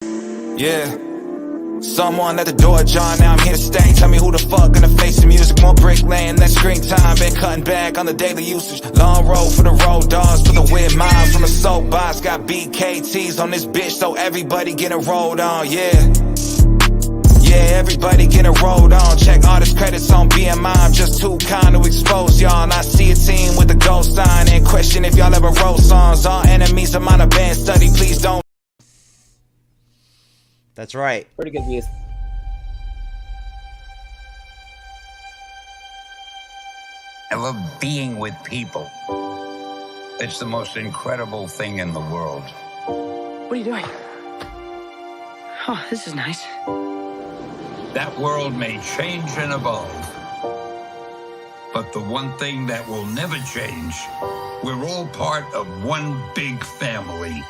Yeah. Someone at the door, John, now I'm here to stay. Tell me who the fuck gonna face the music. More brick laying, less screen time. Been cutting back on the daily usage. Long road for the road dogs, for the weird miles from the soapbox. Got BKTs on this bitch, so everybody getting rolled on, yeah. Yeah, everybody getting rolled on. Check all this credits on BMI. I'm just too kind to expose y'all. And I see a team with a gold sign and question if y'all ever wrote songs. All enemies of mine have been studied, please don't. That's right. Pretty good views. I love being with people. It's the most incredible thing in the world. What are you doing? Oh, this is nice. That world may change and evolve, but the one thing that will never change, we're all part of one big family.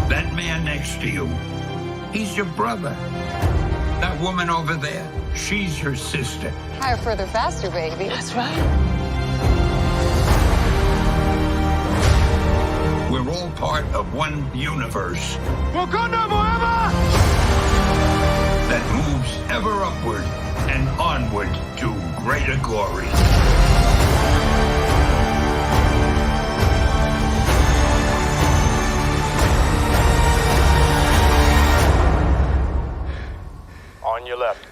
That man next to you, he's your brother. That woman over there, she's your sister. Higher, further, faster, baby. That's right. We're all part of one universe Wakanda forever! that moves ever upward and onward to greater glory. On your left.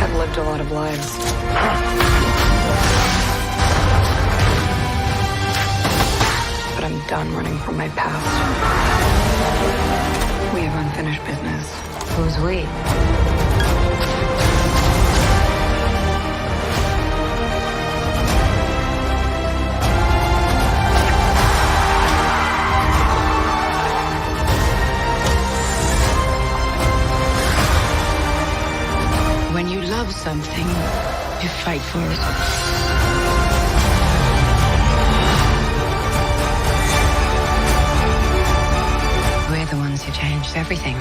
I've lived a lot of lives. But I'm done running from my past. We have unfinished business. Who's we? When you love something, you fight for it. We're the ones who changed everything.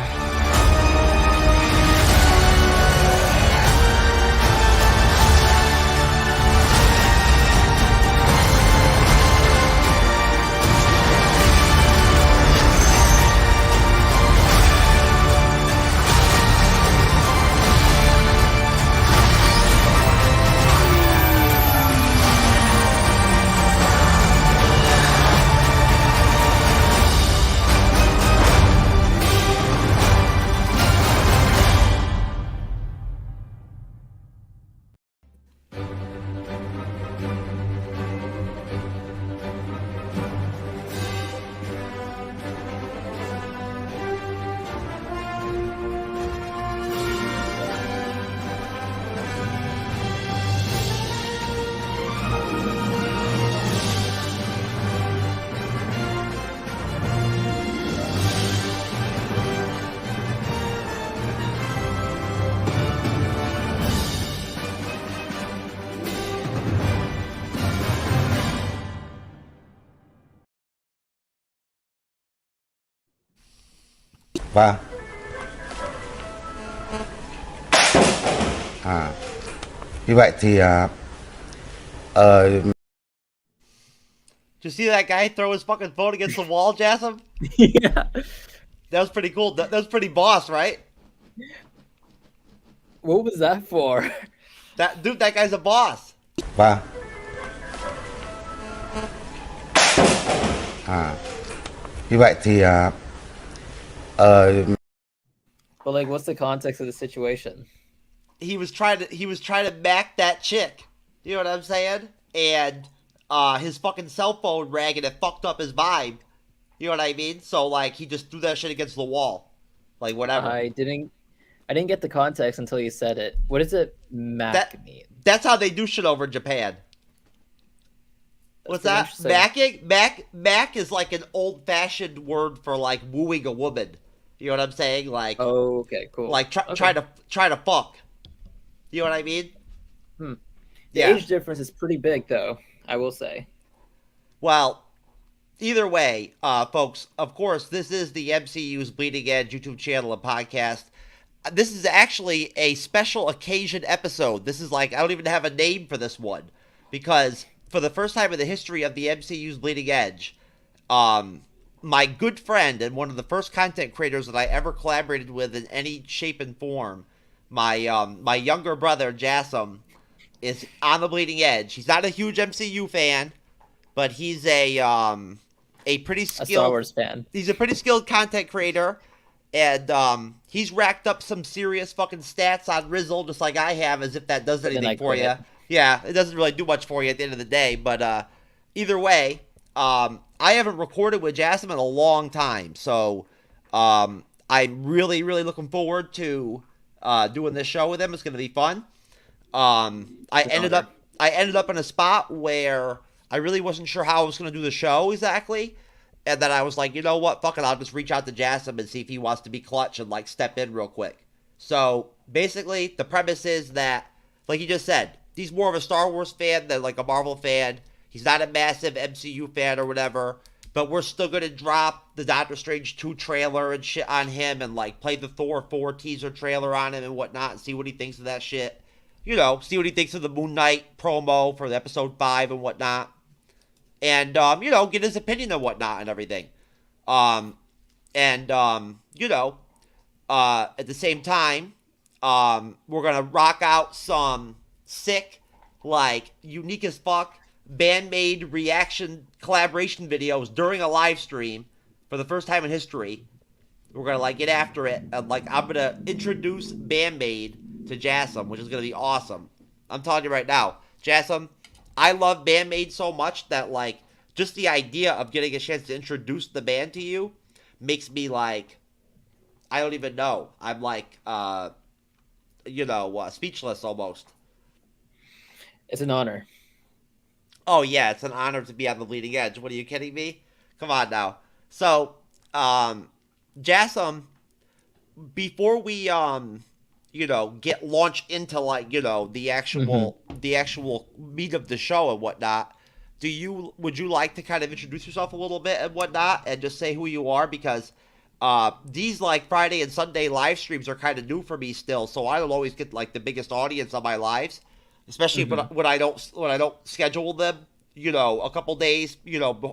Vâng. Như vậy thì Did you see that guy throw his fucking phone against the wall, Jasmine? Yeah. That was pretty cool. That was pretty boss, right? What was that for? That dude, that guy's a boss. vâng. Như vậy thì But like, what's the context of the situation? He was trying to back that chick. You know what I'm saying? And his fucking cell phone rang and it fucked up his vibe. You know what I mean? So like he just threw that shit against the wall, like whatever. I didn't get the context until you said it. What does it Mac mean? That's how they do shit over in Japan. What's that? Macking? Mac is like an old-fashioned word for like wooing a woman. You know what I'm saying? Like, oh, okay, cool. Like try to fuck. You know what I mean? The Yeah. age difference is pretty big, though. I will say. Well, either way, folks. Of course, this is the MCU's Bleeding Edge YouTube channel and podcast. This is actually a special occasion episode. This is like I don't even have a name for this one because for the first time in the history of the MCU's Bleeding Edge, my good friend and one of the first content creators that I ever collaborated with in any shape and form, my younger brother Jassim, is on the Bleeding Edge. He's not a huge MCU fan, but he's a pretty skilled Star Wars fan. He's a pretty skilled content creator, and he's racked up some serious fucking stats on Rizzle, just like I have, as if that does anything for you. Yeah, it doesn't really do much for you at the end of the day, but either way, I haven't recorded with Jassim in a long time, so I'm really, really looking forward to doing this show with him. It's going to be fun. I ended up in a spot where I really wasn't sure how I was going to do the show exactly, and then I was like, you know what, fuck it, I'll just reach out to Jassim and see if he wants to be clutch and like step in real quick. So basically, the premise is that, like you just said, he's more of a Star Wars fan than like a Marvel fan. He's not a massive MCU fan or whatever, but we're still going to drop the Doctor Strange 2 trailer and shit on him and like play the Thor 4 teaser trailer on him and whatnot and see what he thinks of that shit. You know, see what he thinks of the Moon Knight promo for the episode 5 and whatnot. And, you know, get his opinion and whatnot and everything. You know, at the same time, we're going to rock out some sick, like, unique as fuck, band-made reaction collaboration videos during a live stream for the first time in history. We're going to, like, get after it. And, like, I'm going to introduce Bandmade to Jassim, which is going to be awesome. I'm telling you right now, Jassim, I love Bandmade so much that, like, just the idea of getting a chance to introduce the band to you makes me, like, I don't even know. I'm, like, speechless almost. It's an honor. Oh, yeah, it's an honor to be on the Bleeding Edge. What, are you kidding me? Come on now. So, Jassim, before we, get launched into, like, the actual meat of the show and whatnot, would you like to kind of introduce yourself a little bit and whatnot and just say who you are? Because these, like, Friday and Sunday live streams are kind of new for me still, so I don't always get, like, the biggest audience on my lives, especially when I don't schedule them, a couple days,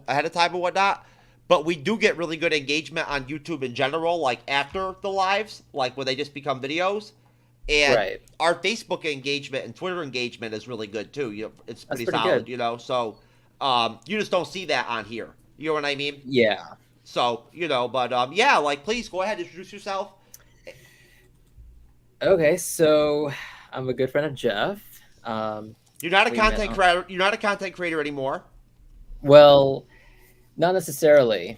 ahead of time and whatnot. But we do get really good engagement on YouTube in general, like, after the lives, like, when they just become videos. And our Facebook engagement and Twitter engagement is really good, too. It's pretty solid, good. So you just don't see that on here. You know what I mean? Yeah. So, please go ahead and introduce yourself. Okay, so I'm a good friend of Jeff. You're not a content creator. You're not a content creator anymore. Well, not necessarily.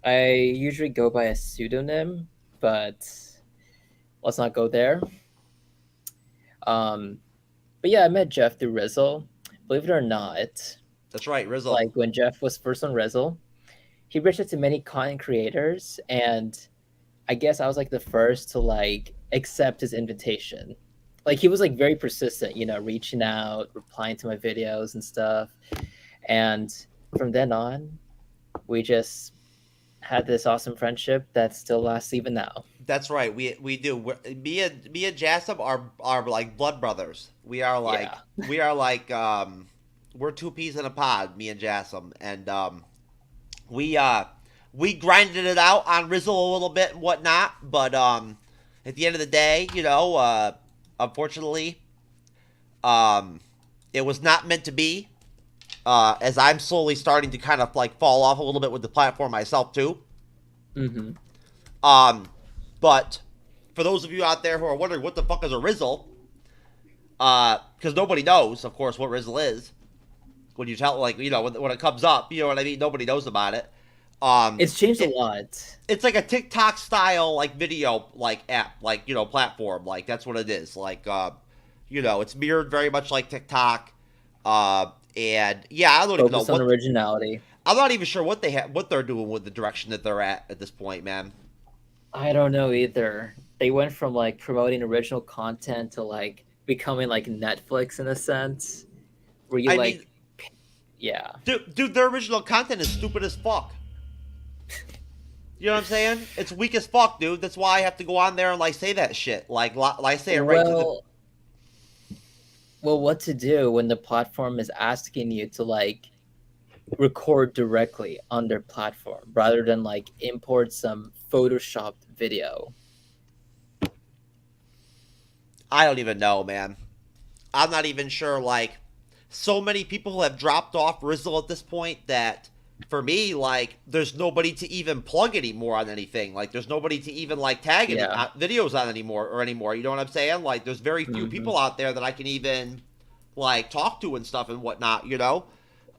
I usually go by a pseudonym, but let's not go there. But yeah, I met Jeff through Rizzle. Believe it or not. That's right, Rizzle. Like when Jeff was first on Rizzle, he reached out to many content creators, and I guess I was like the first to like accept his invitation. Like he was like very persistent, reaching out, replying to my videos and stuff. And from then on, we just had this awesome friendship that still lasts even now. That's right. We do. Me and Jassim are like blood brothers. We are like we're two peas in a pod. Me and Jassim, and we grinded it out on Rizzle a little bit and whatnot. But at the end of the day, unfortunately, it was not meant to be. As I'm slowly starting to kind of like fall off a little bit with the platform myself too. Mm-hmm. But for those of you out there who are wondering what the fuck is a Rizzle, because nobody knows, of course, what Rizzle is. When you tell, like, when it comes up, you know what I mean? Nobody knows about it. It's changed a lot. It's like a TikTok style like video like app, like, you know, platform. Like that's what it is. Like you know, it's mirrored very much like TikTok. And yeah, I don't even know Focus on originality. I'm not even sure what they're doing with the direction that they're at this point, man. I don't know either. They went from like promoting original content to like becoming like Netflix in a sense, where you yeah. Dude, their original content is stupid as fuck. You know what I'm saying? It's weak as fuck, dude. That's why I have to go on there and like say that shit. Like say it right to the. Well, what to do when the platform is asking you to like record directly on their platform rather than like import some photoshopped video? I don't even know, man. I'm not even sure. Like, so many people have dropped off Rizzle at this point that, for me, like, there's nobody to even plug anymore on anything. Like, there's nobody to even like tag any videos on anymore. You know what I'm saying? Like, there's very few people out there that I can even like talk to and stuff and whatnot. You know?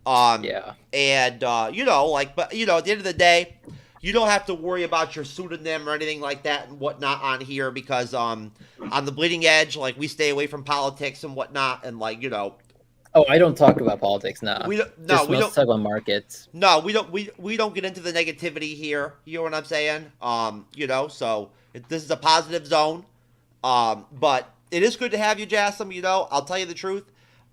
And you know, like, but you know, at the end of the day, you don't have to worry about your pseudonym or anything like that and whatnot on here because on the Bleeding Edge, like, we stay away from politics and whatnot, and like, you know. Oh, I don't talk about politics now. We don't talk about markets. No, we don't get into the negativity here. You know what I'm saying? You know, so this is a positive zone. But it is good to have you, Jassim. You know, I'll tell you the truth.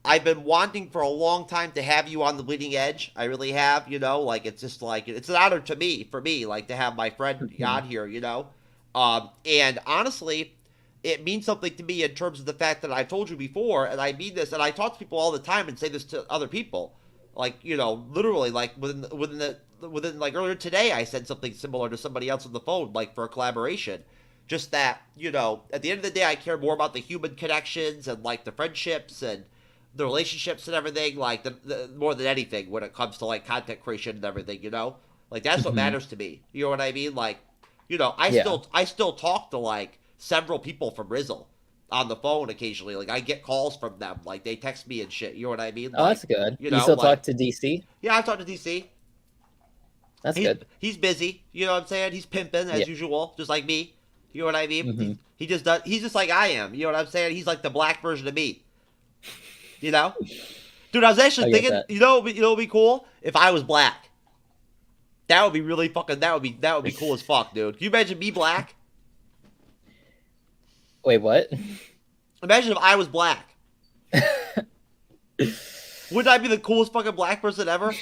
I've been wanting for a long time to have you on the Bleeding Edge. I really have, you know, like, it's just like, it's an honor to me, for me, like, to have my friend on here, you know. And honestly, it means something to me in terms of the fact that I've told you before, and I mean this, and I talk to people all the time and say this to other people. Like, you know, literally, like, within like, earlier today, I said something similar to somebody else on the phone, like, for a collaboration. Just that, you know, at the end of the day, I care more about the human connections and, like, the friendships and the relationships and everything, like, the more than anything when it comes to, like, content creation and everything, you know? Like, that's what matters to me. You know what I mean? Like, you know, I still talk to, like, several people from Rizzle on the phone occasionally. Like, I get calls from them. Like, they text me and shit. You know what I mean? Like, oh, that's good. You know, still like, talk to DC? Yeah, I talk to DC. That's good. He's busy. You know what I'm saying? He's pimping, as usual, just like me. You know what I mean? He just does. He's just like I am. You know what I'm saying? He's like the black version of me. You know, dude, I was actually thinking, you know, it would be cool if I was black. That would be really fucking. That would be cool as fuck, dude. Can you imagine me black? Wait, what? Imagine if I was black. Wouldn't I be the coolest fucking black person ever?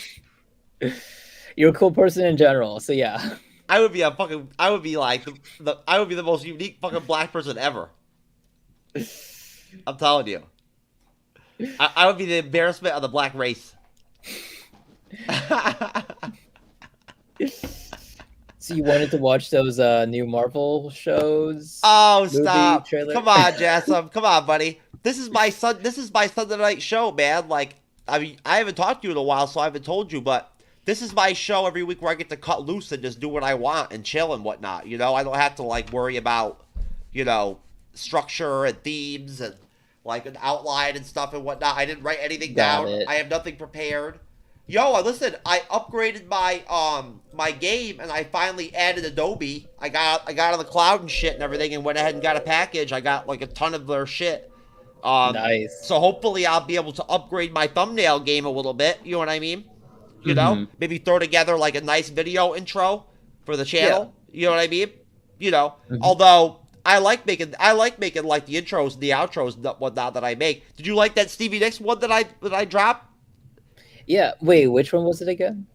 You're a cool person in general, so yeah. I would be like I would be the most unique fucking black person ever. I'm telling you. I would be the embarrassment of the black race. So you wanted to watch those new Marvel shows? Oh, stop! Come on, Jassim. Come on, buddy. This is my Sunday night show, man. Like, I mean, I haven't talked to you in a while, so I haven't told you, but this is my show every week where I get to cut loose and just do what I want and chill and whatnot. You know, I don't have to like worry about, you know, structure and themes and like an outline and stuff and whatnot. I didn't write anything down. I have nothing prepared. Yo, listen, I upgraded my my game and I finally added Adobe. I got on the cloud and shit and everything and went ahead and got a package. I got like a ton of their shit. Nice. So hopefully I'll be able to upgrade my thumbnail game a little bit. You know what I mean? You know, maybe throw together like a nice video intro for the channel. Yeah. You know what I mean? You know, although I like making like the intros and the outros and whatnot that I make. Did you like that Stevie Nicks one that I dropped? Yeah. Wait, which one was it again?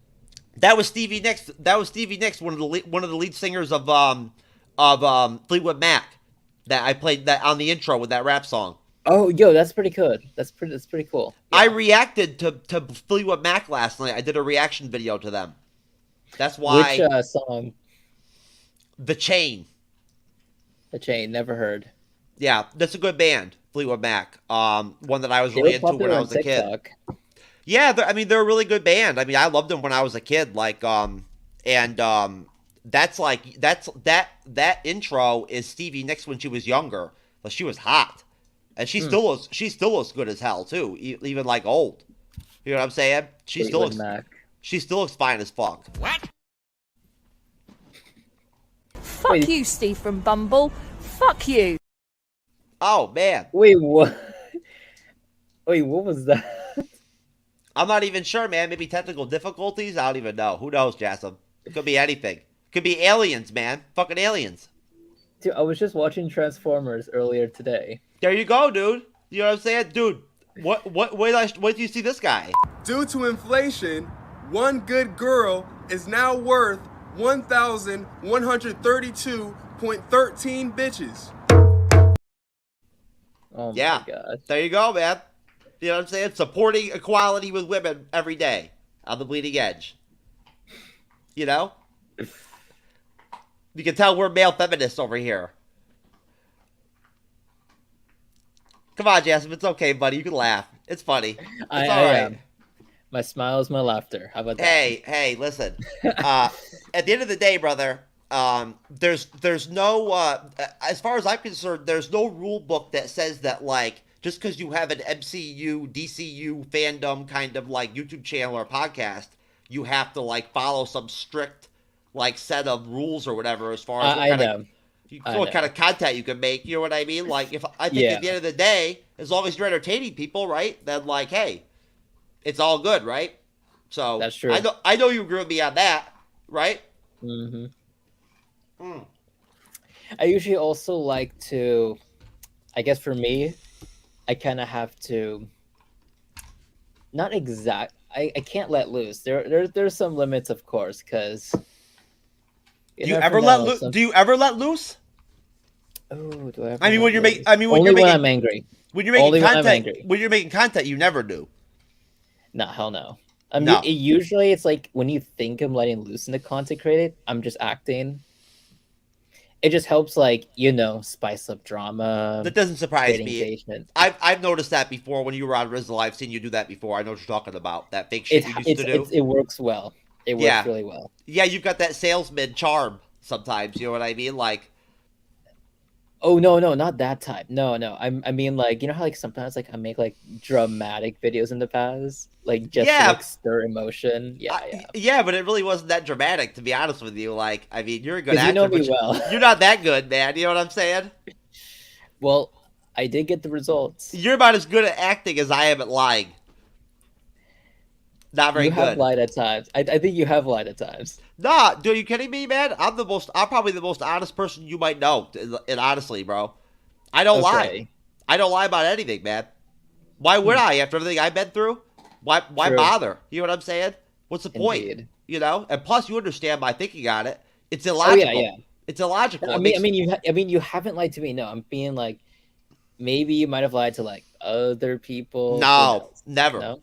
That was Stevie Nicks. One of the lead singers of Fleetwood Mac. That I played that on the intro with that rap song. Oh, yo, that's pretty good. That's pretty cool. Yeah. I reacted to Fleetwood Mac last night. I did a reaction video to them. That's why. Which song? The Chain. The Chain. Never heard. Yeah, that's a good band, Fleetwood Mac. One that I was really into when I was a kid. Yeah, I mean, they're a really good band. I mean, I loved them when I was a kid. Like, that's like that intro is Stevie Nicks when she was younger. But she was hot. And she still looks good as hell too, even like old. You know what I'm saying? She still looks fine as fuck. What? Fuck Wait. you, Steve from Bumble. Fuck you. Oh man. Wait, what? Wait, what was that? I'm not even sure, man. Maybe technical difficulties? I don't even know. Who knows, Jasmine? Could be anything. Could be aliens, man. Fucking aliens. Dude, I was just watching Transformers earlier today. There you go, dude. You know what I'm saying? Dude, wait do you see this guy? Due to inflation, one good girl is now worth 1,132.13 bitches. Oh Yeah. my god. There you go, man. You know what I'm saying? Supporting equality with women every day on the bleeding edge. You know? You can tell we're male feminists over here. Come on, Jasmine. It's okay, buddy. You can laugh. It's funny. It's all right. My smile is my laughter. How about that? Hey, listen. At the end of the day, brother, there's no, as far as I'm concerned, there's no rule book that says that, like, just because you have an MCU, DCU fandom kind of, like, YouTube channel or podcast, you have to, like, follow some strict, like, set of rules or whatever as far as what kind of content you can make. You know what I mean? Like, if I think at the end of the day, as long as you're entertaining people, right, then, like, hey, it's all good, right? So that's true. I know you agree with me on that, right? Mm-hmm. I usually also like to, I guess for me, I kind of have to, not exact. I can't let loose. There's some limits, of course, because. Do you ever let loose? Do you ever let loose? Oh, do I ever? I mean, when you're making. I mean, when I'm angry. When you're making content. When you're making content, you never do. No, hell no. I mean, usually it's like when you think I'm letting loose in the content created, I'm just acting. It just helps, like, spice up drama. That doesn't surprise me. Engagement. I've noticed that before when you were on Rizzle. I've seen you do that before. I know what you're talking about. That fake shit you used to do. It works well. It works really well. Yeah, you've got that salesman charm sometimes. You know what I mean? Like. Oh no, not that type. No. I mean, like, you know how, like, sometimes, like, I make, like, dramatic videos in the past, like, just to, like, stir emotion. Yeah, but it really wasn't that dramatic, to be honest with you. Like, I mean, you're a good actor, you know me well. You're not that good, man. You know what I'm saying? Well, I did get the results. You're about as good at acting as I am at lying. Not very good. You have lied at times. I think you have lied at times. Nah, dude, are you kidding me, man? I'm probably the most honest person you might know. And honestly, bro, I don't lie. I don't lie about anything, man. Why would I after everything I've been through? Why bother? You know what I'm saying? What's the point? Indeed. You know? And plus, you understand my thinking on it. It's illogical. Oh, yeah. It's illogical. I mean, you haven't lied to me. No, I'm being like, maybe you might have lied to, like, other people. No, never. No?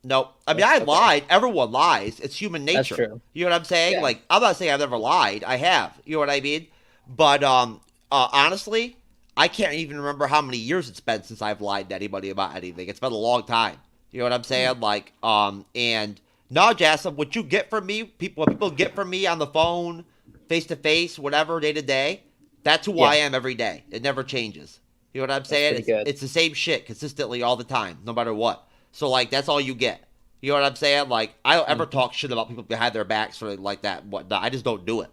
Nope. I mean, I lied. Everyone lies. It's human nature. That's true. You know what I'm saying? Yeah. Like, I'm not saying I've never lied. I have. You know what I mean? But honestly, I can't even remember how many years it's been since I've lied to anybody about anything. It's been a long time. You know what I'm saying? Like, and no, Jasmine, what you get from me, what people get from me on the phone, face to face, whatever, day to day, that's who I am every day. It never changes. You know what I'm saying? It's the same shit consistently all the time, no matter what. So, like, that's all you get. You know what I'm saying? Like, I don't ever talk shit about people behind their backs or like that and whatnot. I just don't do it.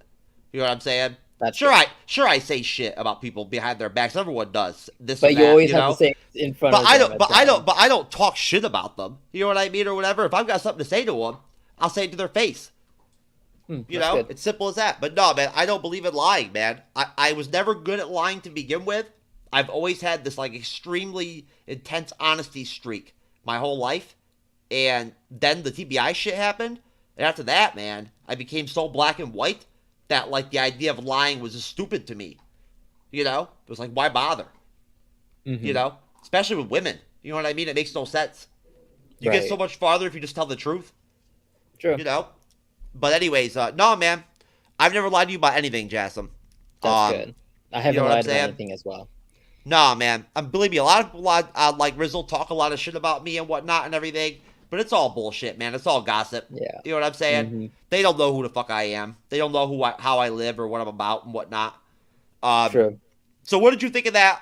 You know what I'm saying? Sure, I say shit about people behind their backs. Everyone does. But you always have to say it in front of them. But I don't talk shit about them. You know what I mean, or whatever. If I've got something to say to them, I'll say it to their face. You know, it's simple as that. But no, man, I don't believe in lying, man. I was never good at lying to begin with. I've always had this, like, extremely intense honesty streak my whole life, and then the TBI shit happened, and after that, man, I became so black and white that, like, the idea of lying was just stupid to me. You know? It was like, why bother? You know? Especially with women. You know what I mean? It makes no sense. You get so much farther if you just tell the truth. True. You know? But anyways, no, man. I've never lied to you about anything, Jasmine. That's good. I haven't lied about anything as well. Nah, man. Believe me, a lot of people like Rizzle talk a lot of shit about me and whatnot and everything, but it's all bullshit, man. It's all gossip. Yeah. You know what I'm saying? They don't know who the fuck I am. They don't know how I live or what I'm about and whatnot. True. So what did you think of that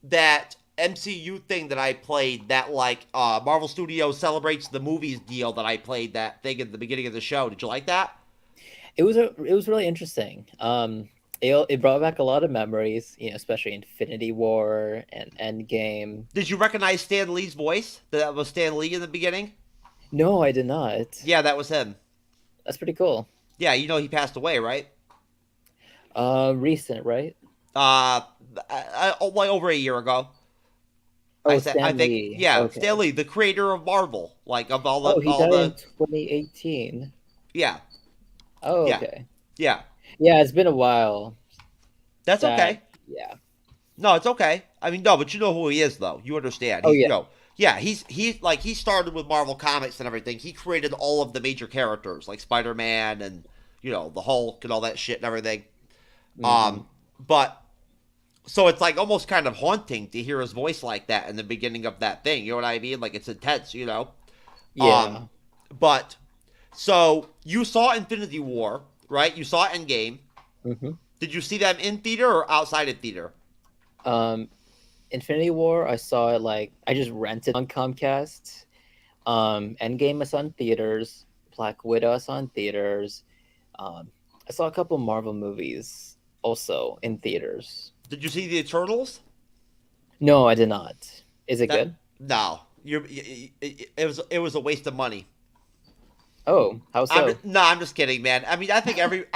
that MCU thing that I played, that, like, Marvel Studios celebrates the movies deal that I played, that thing at the beginning of the show? Did you like that? It was really interesting. It brought back a lot of memories, especially Infinity War and Endgame. Did you recognize Stan Lee's voice? That was Stan Lee in the beginning? No, I did not. Yeah, that was him. That's pretty cool. Yeah, he passed away, right? Recent, right? Like over a year ago. Oh, I think, Lee. yeah, Okay. Stan Lee, the creator of Marvel, like of all the, Oh, he died in 2018. yeah, Oh, yeah, okay. yeah. Yeah, it's been a while. That's okay. Yeah. No, it's okay. I mean, no, but you know who he is, though. You understand. Oh, yeah. Yeah, he started with Marvel Comics and everything. He created all of the major characters, like Spider-Man and, the Hulk and all that shit and everything. Mhm. But, so it's like almost kind of haunting to hear his voice like that in the beginning of that thing. You know what I mean? Like, it's intense, Yeah. But, so, you saw Infinity War, right? You saw Endgame. Mm-hmm. Did you see them in theater or outside of theater? Infinity War, I saw it I just rented on Comcast. Endgame I saw in theaters. Black Widow I saw in theaters. I saw a couple Marvel movies also in theaters. Did you see the Eternals? No, I did not. Is it good? No, it was a waste of money. Oh, how so? I'm just kidding, man. I mean, I think every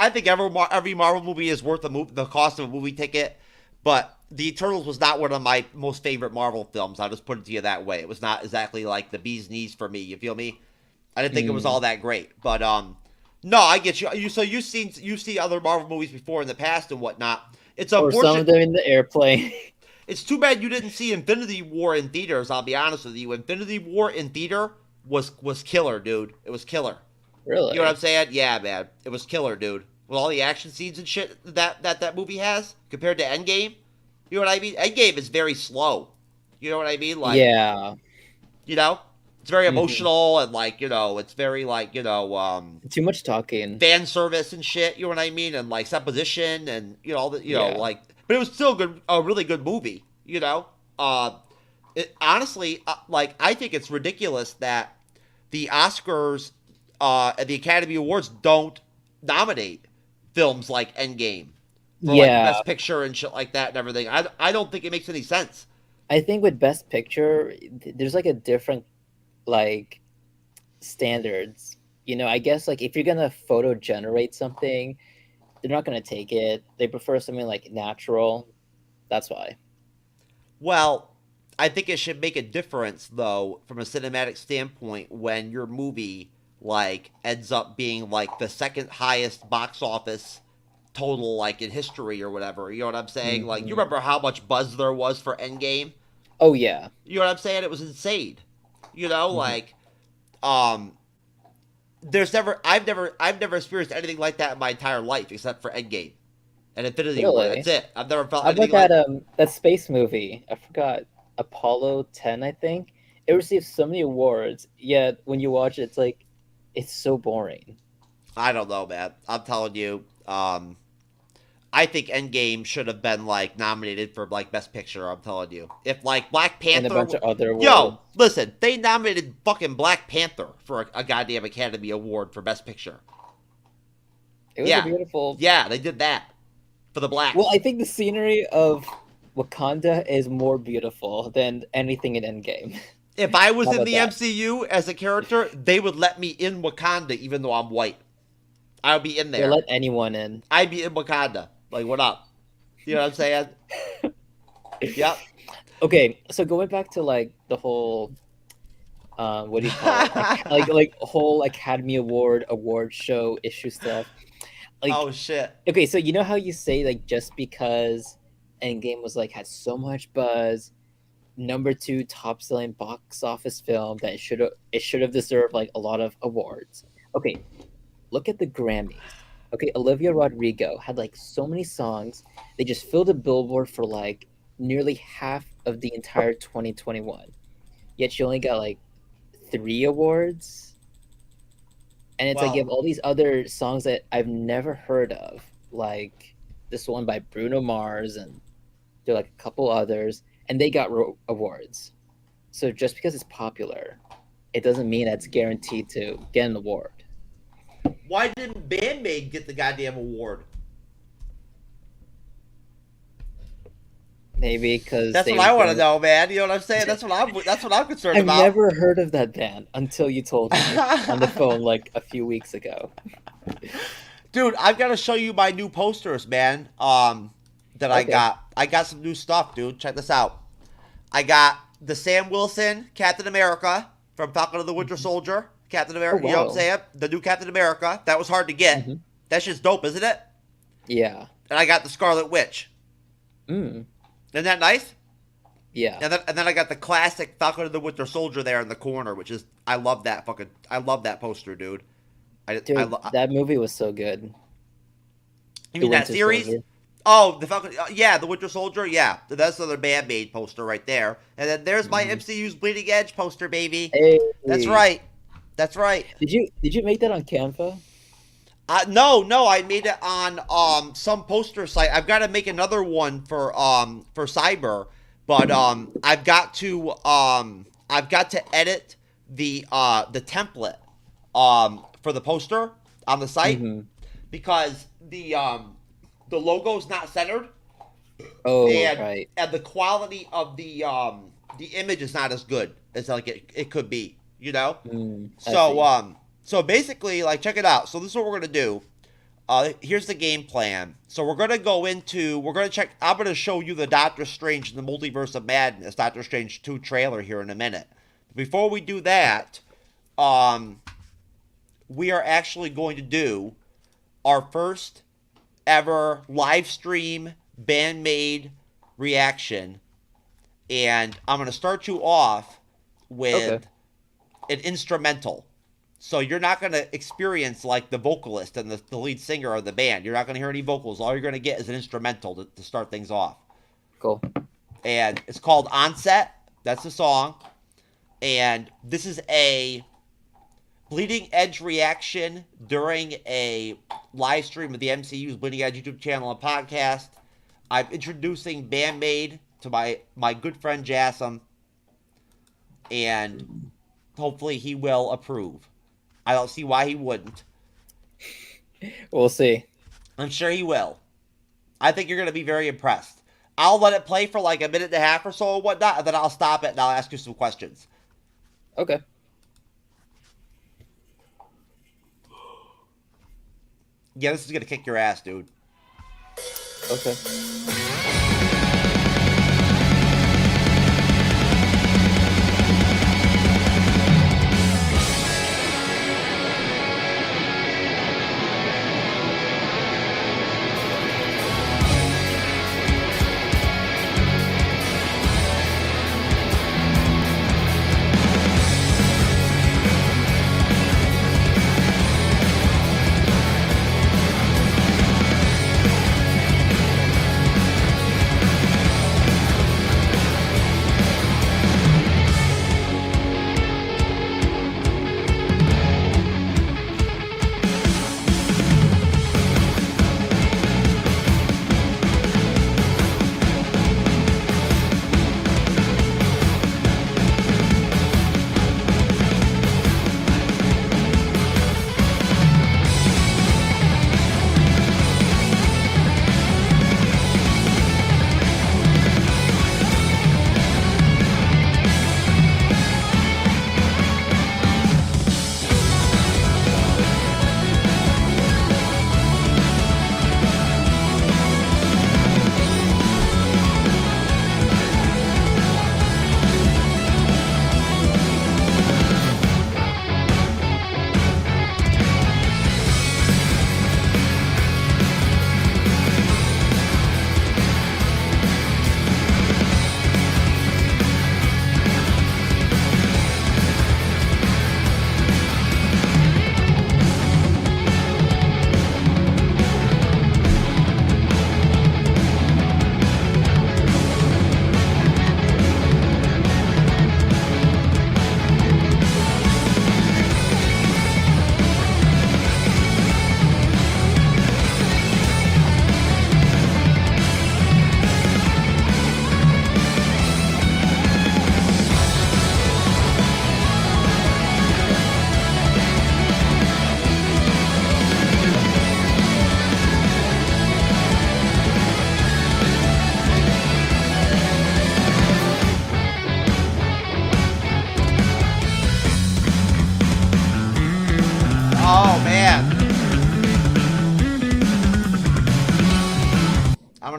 Marvel movie is worth the cost of a movie ticket, but the Eternals was not one of my most favorite Marvel films. I'll just put it to you that way. It was not exactly like the bee's knees for me. You feel me? I didn't think it was all that great, but no, I get you. So you've seen other Marvel movies before in the past and whatnot. It's unfortunate. Or some of them in the airplane. It's too bad you didn't see Infinity War in theaters. I'll be honest with you. Infinity War in theater was killer, dude. It was killer. Really? You know what I'm saying? Yeah, man. It was killer, dude. With all the action scenes and shit that movie has compared to Endgame. You know what I mean? Endgame is very slow. You know what I mean? Like, yeah. It's very emotional and it's very too much talking. Fan service and shit. You know what I mean? And supposition and all the but it was still a really good movie. Honestly, I think it's ridiculous that the Oscars and the Academy Awards don't nominate films like Endgame for Best Picture and shit like that and everything. I don't think it makes any sense. I think with Best Picture, there's a different standards. I guess if you're gonna photo generate something, they're not gonna take it. They prefer something natural. That's why. Well, I think it should make a difference though from a cinematic standpoint when your movie ends up being the second highest box office total in history or whatever. You know what I'm saying? Mm-hmm. You remember how much buzz there was for Endgame? Oh yeah. You know what I'm saying? It was insane. I've never experienced anything like that in my entire life except for Endgame and Infinity War. That's it. I've never felt anything like that space movie. I forgot, Apollo 10, I think. It received so many awards, yet when you watch it, it's so boring. I don't know, man. I'm telling you. I think Endgame should have been nominated for Best Picture. I'm telling you, if Black Panther and a bunch of other awards. Yo, listen, they nominated fucking Black Panther for a goddamn Academy Award for Best Picture. It was beautiful. Yeah, they did that for the blacks. Well, I think the scenery of Wakanda is more beautiful than anything in Endgame. If I was in the MCU as a character, they would let me in Wakanda even though I'm white. I would be in there. They let anyone in. I'd be in Wakanda. What up? You know what I'm saying? Yep. Okay, so going back to the whole, what do you call it? Whole Academy award show issue stuff. Oh shit. Okay, so you know how you say just because Endgame was had so much buzz, number 2 top selling box office film, that it should have deserved a lot of awards. Okay, look at the Grammys. Okay, Olivia Rodrigo had so many songs. They just filled a Billboard for nearly half of the entire 2021. Yet she only got 3 awards. And it's you have all these other songs that I've never heard of, this one by Bruno Mars, and there are a couple others, and they got awards. So just because it's popular, it doesn't mean that's guaranteed to get an award. Why didn't Band-Maid get the goddamn award? Maybe because That's what I want to know, man. You know what I'm saying? That's what I'm concerned I've about. never heard of that band until you told me on the phone like a few weeks ago. Dude, I've got to show you my new posters, man. That I got. I got some new stuff, dude. Check this out. I got the Sam Wilson Captain America from Falcon and the Winter Soldier. Captain America, wow. You know what I'm saying? The new Captain America. That was hard to get. That shit's dope, isn't it? Yeah. And I got the Scarlet Witch. Mm. Isn't that nice? Yeah. And then I got the classic Falcon and the Winter Soldier there in the corner, which is I love that poster, dude. That movie was so good. You mean that series? Soldier. Oh, the Falcon. Yeah, the Winter Soldier. Yeah, that's another band-made poster right there. And then there's my MCU's Bleeding Edge poster, baby. Hey. That's right. That's right. Did you make that on Canva? No, I made it on some poster site. I've got to make another one for Cyber, but I've got to edit the template for the poster on the site because the logo's not centered. Oh, and, right. And the quality of the image is not as good as like it could be, you know? So basically, like, check it out. So this is what we're going to do. Here's the game plan. So we're going to I'm going to show you the Doctor Strange in the Multiverse of Madness, Doctor Strange 2 trailer here in a minute. Before we do that, we are actually going to do our first ever live stream band-made reaction. And I'm going to start you off with an instrumental. So you're not going to experience like the vocalist and the lead singer of the band. You're not going to hear any vocals. All you're going to get is an instrumental to start things off. Cool. And it's called Onset. That's the song. And this is a Bleeding Edge reaction during a live stream of the MCU's Bleeding Edge YouTube channel and podcast. I'm introducing Bandmade to my good friend Jassim. And hopefully he will approve. I don't see why he wouldn't. We'll see. I'm sure he will. I think you're going to be very impressed. I'll let it play for like a minute and a half or so or whatnot, and then I'll stop it and I'll ask you some questions. Okay. Yeah, this is going to kick your ass, dude. Okay.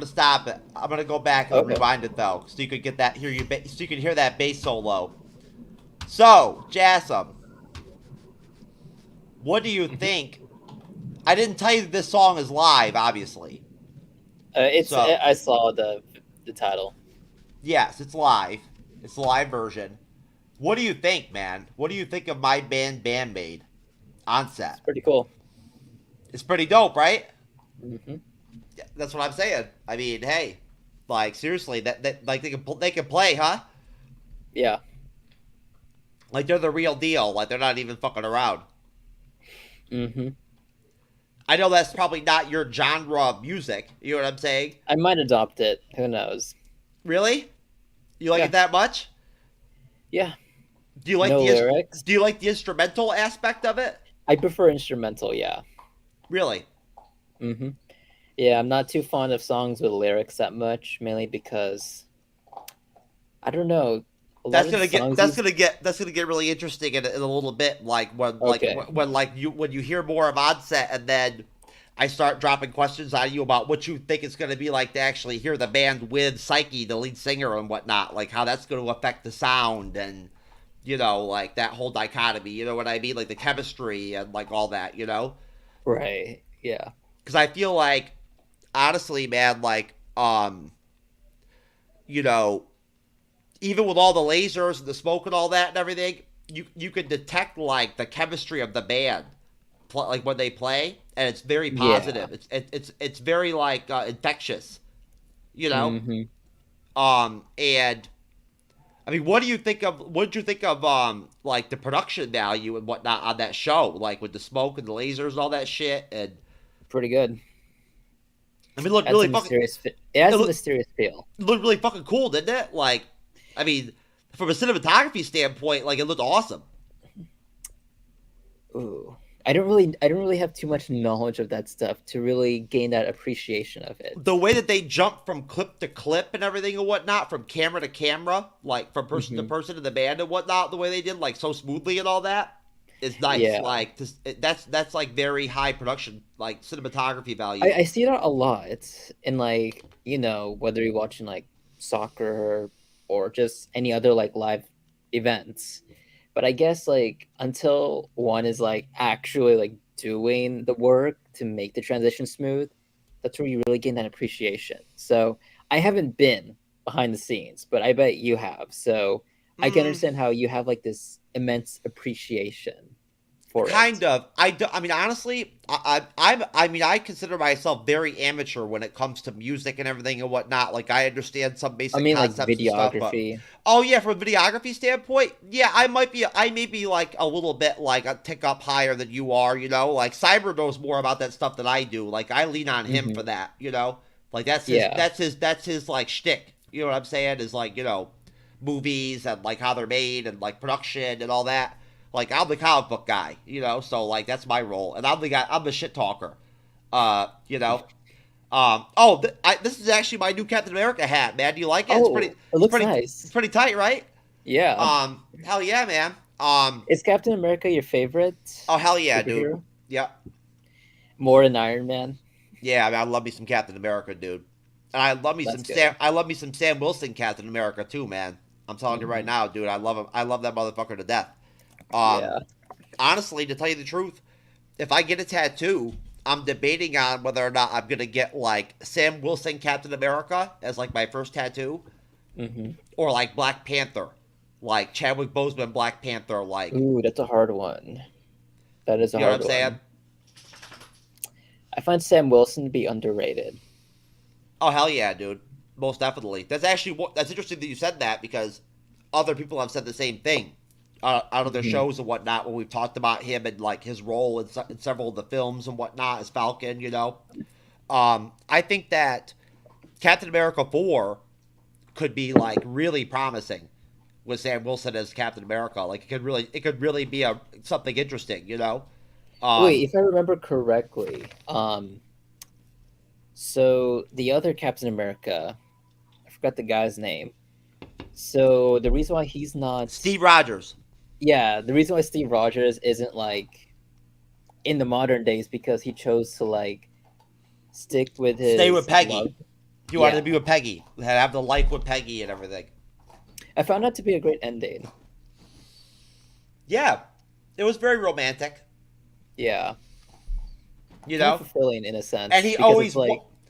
gonna stop it. I'm gonna go back and Okay. rewind it though, so you could get that so you can hear that bass solo. So, Jassim, what do you think? I didn't tell you that this song is live, obviously. I saw the title. Yes, it's live. It's a live version. What do you think, man? What do you think of my Bandmade on set? It's pretty cool. It's pretty dope, right? Mm-hmm. Yeah, that's what I'm saying. I mean, hey, like seriously, that like they can play, huh? Yeah. Like they're the real deal. Like they're not even fucking around. Mm-hmm. I know that's probably not your genre of music. You know what I'm saying? I might adopt it. Who knows? Really? You like it that much? Yeah. Do you like No the lyrics? Do you like the instrumental aspect of it? I prefer instrumental. Yeah. Really? Mm-hmm. Yeah, I'm not too fond of songs with lyrics that much, mainly because I don't know. That's gonna get really interesting in a little bit. Like when when you hear more of Onset, and then I start dropping questions on you about what you think it's gonna be like to actually hear the band with Psyche, the lead singer, and whatnot. Like how that's gonna affect the sound and like that whole dichotomy. You know what I mean? Like the chemistry and like all that. Right. Yeah. Because I feel like, honestly, man, like even with all the lasers and the smoke and all that and everything, you can detect like the chemistry of the band, like when they play, and it's very positive. Yeah. It's very like infectious, Mm-hmm. And I mean, what did you think of like the production value and whatnot on that show, like with the smoke and the lasers and all that shit? And pretty good. I mean, it looked really fucking. It has a mysterious feel. It looked really fucking cool, didn't it? Like, I mean, from a cinematography standpoint, like it looked awesome. Ooh, I don't really have too much knowledge of that stuff to really gain that appreciation of it. The way that they jump from clip to clip and everything and whatnot, from camera to camera, like from person to person in the band and whatnot, the way they did, like so smoothly and all that, is nice. Yeah. Like that's like very high production, like cinematography value. I see that a lot. It's in like whether you're watching like soccer or just any other like live events. But I guess like until one is like actually like doing the work to make the transition smooth, that's where you really gain that appreciation. So I haven't been behind the scenes, but I bet you have. So I can understand how you have like this immense appreciation for kind of. I mean, honestly, I consider myself very amateur when it comes to music and everything and whatnot. Like, I understand some basic concepts like videography. And stuff, but, oh yeah, from a videography standpoint, yeah, I may be like a little bit like a tick up higher than you are. Like Cyber knows more about that stuff than I do. Like, I lean on him for that. Like that's his like shtick. You know what I'm saying? Is like movies and like how they're made and like production and all that. Like, I'm the comic book guy, so, like, that's my role. And I'm the shit talker, this is actually my new Captain America hat, man. Do you like it? Oh, it looks nice. It's pretty tight, right? Yeah. Hell yeah, man. Is Captain America your favorite? Oh, hell yeah, superhero? dude. Yeah. More than Iron Man? Yeah, I mean, I love me some Captain America, dude. And I love me some Sam Wilson Captain America, too, man. I'm telling you right now, dude, I love him. I love that motherfucker to death. Honestly, to tell you the truth, if I get a tattoo, I'm debating on whether or not I'm gonna get like Sam Wilson Captain America as like my first tattoo, or like Black Panther, like Chadwick Boseman Black Panther. Like, ooh, that's a hard one. That is a hard one. You know what I'm saying? I find Sam Wilson to be underrated. Oh hell yeah, dude! Most definitely. That's interesting that you said that, because other people have said the same thing. Out of their shows and whatnot, when we've talked about him and like his role in several of the films and whatnot as Falcon, I think that Captain America 4 could be like really promising with Sam Wilson as Captain America. Like it could really be something interesting, Wait, if I remember correctly, so the other Captain America, I forgot the guy's name. So the reason why he's not Steve Rogers. Yeah, the reason why Steve Rogers isn't like in the modern days because he chose to like stay with Peggy. He wanted to be with Peggy, have the life with Peggy and everything. I found that to be a great ending. Yeah, it was very romantic. Yeah, you kind know, of fulfilling in a sense. And he always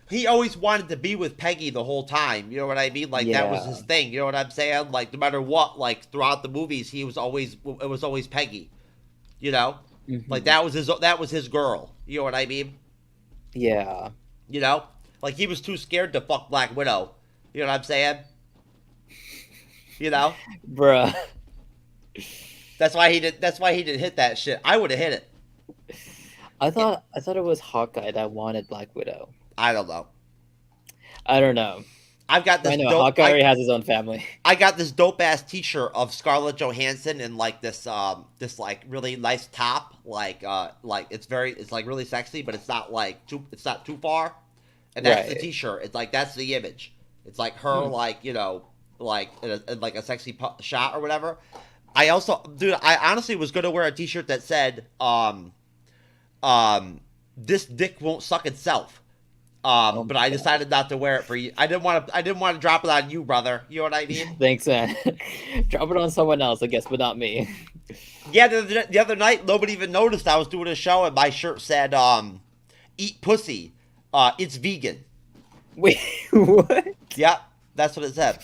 he always wanted to be with Peggy the whole time. You know what I mean? Like that was his thing. You know what I'm saying? Like no matter what, like throughout the movies, it was always Peggy. You know, like that was his girl. You know what I mean? Yeah. You know, like he was too scared to fuck Black Widow. You know what I'm saying? You know, bruh. That's why he didn't hit that shit. I would have hit it. I thought it was Hawkeye that wanted Black Widow. I don't know. I've got this. I know Hawkeye already has his own family. I got this dope ass T-shirt of Scarlett Johansson in like this like really nice top, like it's like really sexy, but it's not too far, and that's the T-shirt. It's like that's the image. It's like her like in a sexy shot or whatever. I honestly was gonna wear a T-shirt that said this dick won't suck itself. But I decided not to wear it for you. I didn't want to drop it on you, brother. You know what I mean? Thanks, man. Drop it on someone else, I guess, but not me. Yeah, the other night, nobody even noticed I was doing a show and my shirt said, eat pussy. It's vegan. Wait, what? Yeah, that's what it said.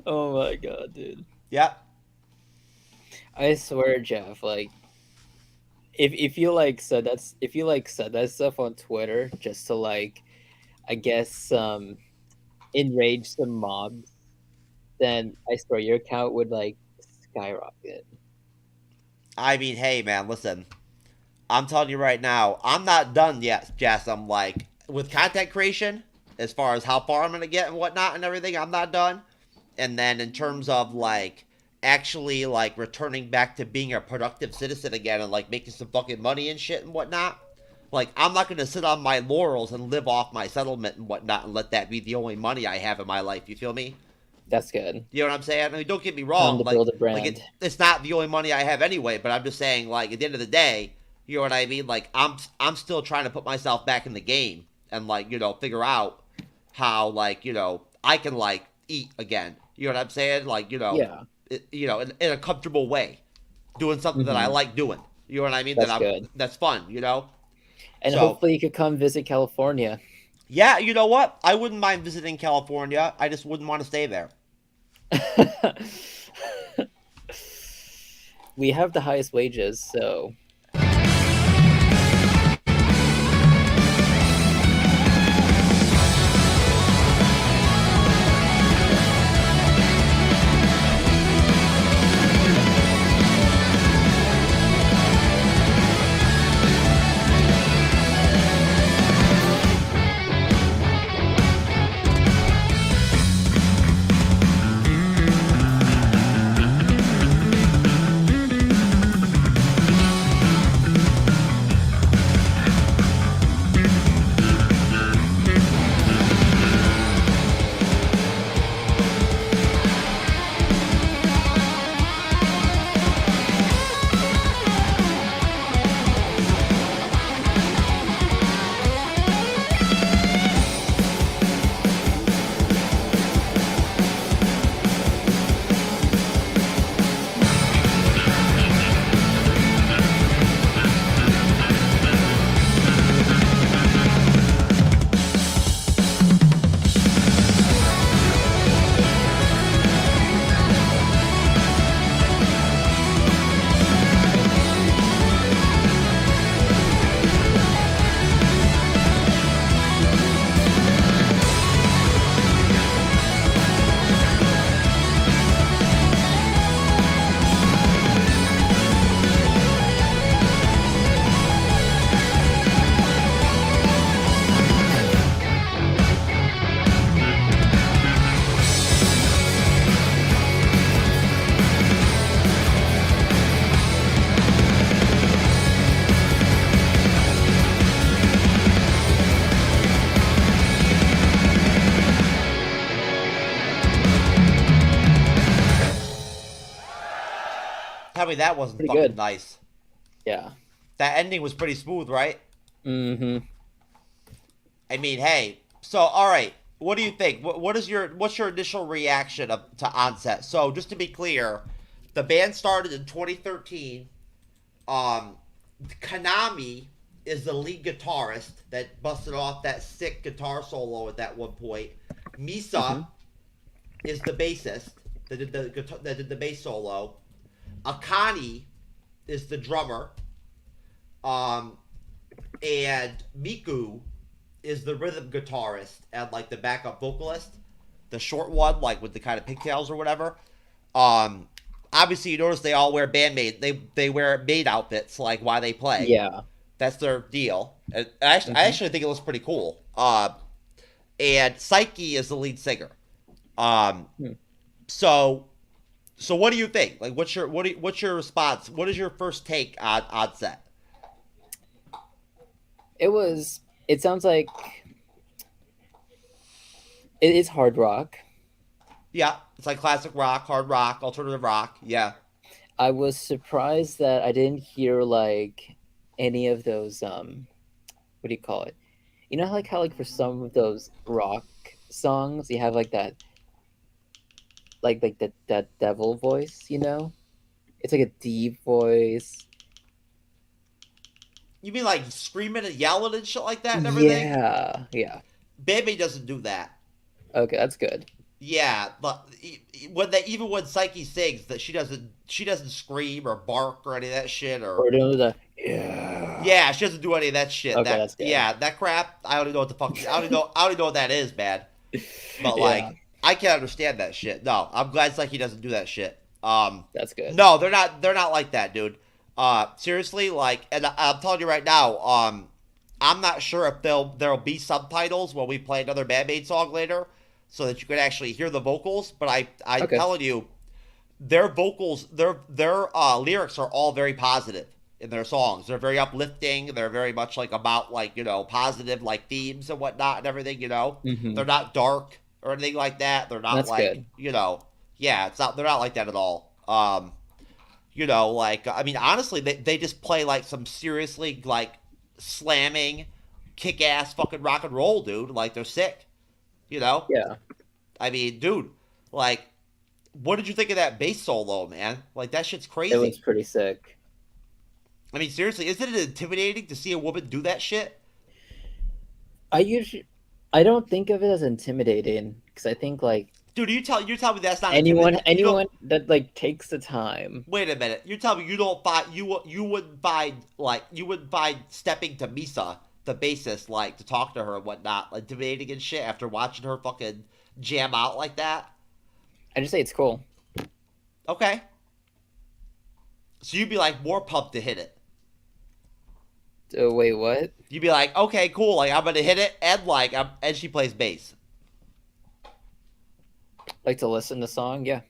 Oh my god, dude. Yeah. I swear, Jeff, like, if you said that stuff on Twitter just to like, I guess enrage some mobs, then I swear your account would like skyrocket. I mean, hey man, listen. I'm telling you right now, I'm not done yet, Jess. I'm like with content creation, as far as how far I'm gonna get and whatnot and everything, I'm not done. And then in terms of like actually like returning back to being a productive citizen again and like making some fucking money and shit and whatnot. Like, I'm not going to sit on my laurels and live off my settlement and whatnot and let that be the only money I have in my life. You feel me? That's good. You know what I'm saying? I mean, don't get me wrong. Time to build a brand. Like it's not the only money I have anyway, but I'm just saying, like, at the end of the day, you know what I mean? Like, I'm still trying to put myself back in the game and, like, you know, figure out how, like, you know, I can, like, eat again. You know what I'm saying? Like, you know, in a comfortable way. Doing something that I like doing. You know what I mean? That's fun, you know? And hopefully you could come visit California. Yeah, you know what? I wouldn't mind visiting California. I just wouldn't want to stay there. We have the highest wages, so... Tell me that wasn't pretty fucking good. nice. Yeah. That ending was pretty smooth, right? Mm-hmm. I mean, hey. So, all right. What do you think? What's your initial reaction to Onset? So just to be clear, the band started in 2013. Konami is the lead guitarist that busted off that sick guitar solo at that one point. Misa is the bassist that did the bass solo. Akane is the drummer. And Miku is the rhythm guitarist and like the backup vocalist, the short one, like with the kind of pigtails or whatever. Obviously, you notice they all wear bandmate. They wear maid outfits, like while they play. Yeah, that's their deal. And I actually think it looks pretty cool. And Psyche is the lead singer. So what do you think? Like, what's your response? What is your first take on Set? It sounds like it's hard rock. Yeah, it's like classic rock, hard rock, alternative rock. Yeah. I was surprised that I didn't hear like any of those what do you call it? You know how like for some of those rock songs you have like that that devil voice, you know? It's like a deep voice. You mean like screaming and yelling and shit like that and everything? Yeah. Baby doesn't do that. Okay, that's good. Yeah, but even when Psyche sings, that she doesn't scream or bark or any of that shit or do the yeah, she doesn't do any of that shit. Okay, that's good. Yeah, that crap. I don't even know what the fuck. I don't even know what that is, man. But like, I can't understand that shit. No, I'm glad Psyche doesn't do that shit. That's good. No, they're not like that, dude. Seriously, like, and I'm telling you right now, I'm not sure if there'll be subtitles when we play another Band-Aid song later, so that you can actually hear the vocals. But I'm telling you, their vocals, their lyrics are all very positive in their songs. They're very uplifting. They're very much like about like, you know, positive like themes and whatnot and everything. You know, They're not dark or anything like that. They're not good. You know, yeah, it's not. They're not like that at all. You know, like, I mean, honestly, they just play like some seriously like slamming, kick-ass fucking rock and roll, dude. Like, they're sick. You know? Yeah. I mean, dude, like, what did you think of that bass solo, man? Like, that shit's crazy. It was pretty sick. I mean, seriously, isn't it intimidating to see a woman do that shit? I don't think of it as intimidating because I think like, dude, you tell me that's not anyone that like takes the time. Wait a minute, you're telling me you wouldn't find stepping to Misa, the bassist, like to talk to her and whatnot, like intimidating and shit after watching her fucking jam out like that? I just say it's cool. Okay. So you'd be like more pumped to hit it. Wait, what? You'd be like, okay, cool, like I'm gonna hit it, and like and she plays bass. Like to listen to the song, yeah.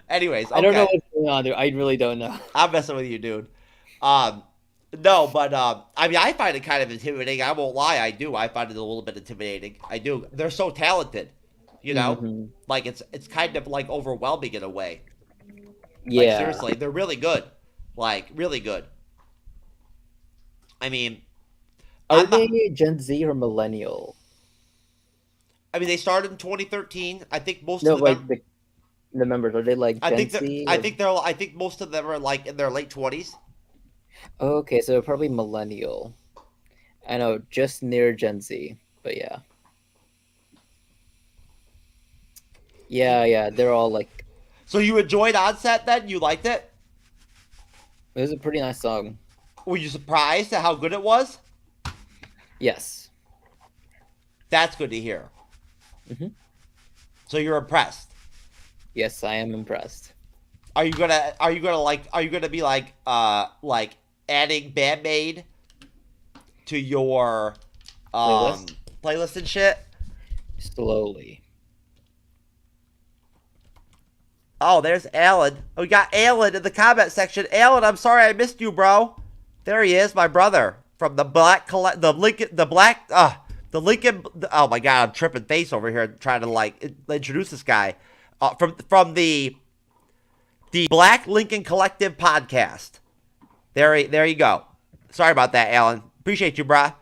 Anyways, okay. I don't know what's going on, dude. I really don't know. I'm messing with you, dude. No, but I mean, I find it kind of intimidating. I won't lie, I do. I find it a little bit intimidating. I do. They're so talented, you know. Like it's kind of like overwhelming in a way. Yeah. Like, seriously, they're really good. Like really good. I mean, are they Gen Z or millennial? I mean, they started in 2013. I think most of the members, are they like Gen Z? I think most of them are like in their late 20s. Okay, so probably millennial. I know, just near Gen Z, but yeah. Yeah, they're all like. So you enjoyed Onset then? You liked it? It was a pretty nice song. Were you surprised at how good it was? Yes. That's good to hear. So you're impressed? Yes, I am impressed. Are you gonna be like adding Band-Aid to your playlist and shit? Slowly. Oh, there's Alan. Oh, we got Alan in the comment section. Alan, I'm sorry I missed you, bro. There he is, my brother from the Lincoln. Oh my God, I'm tripping face over here trying to like introduce this guy from the Black Lincoln Collective podcast. There you go. Sorry about that, Alan. Appreciate you, brah.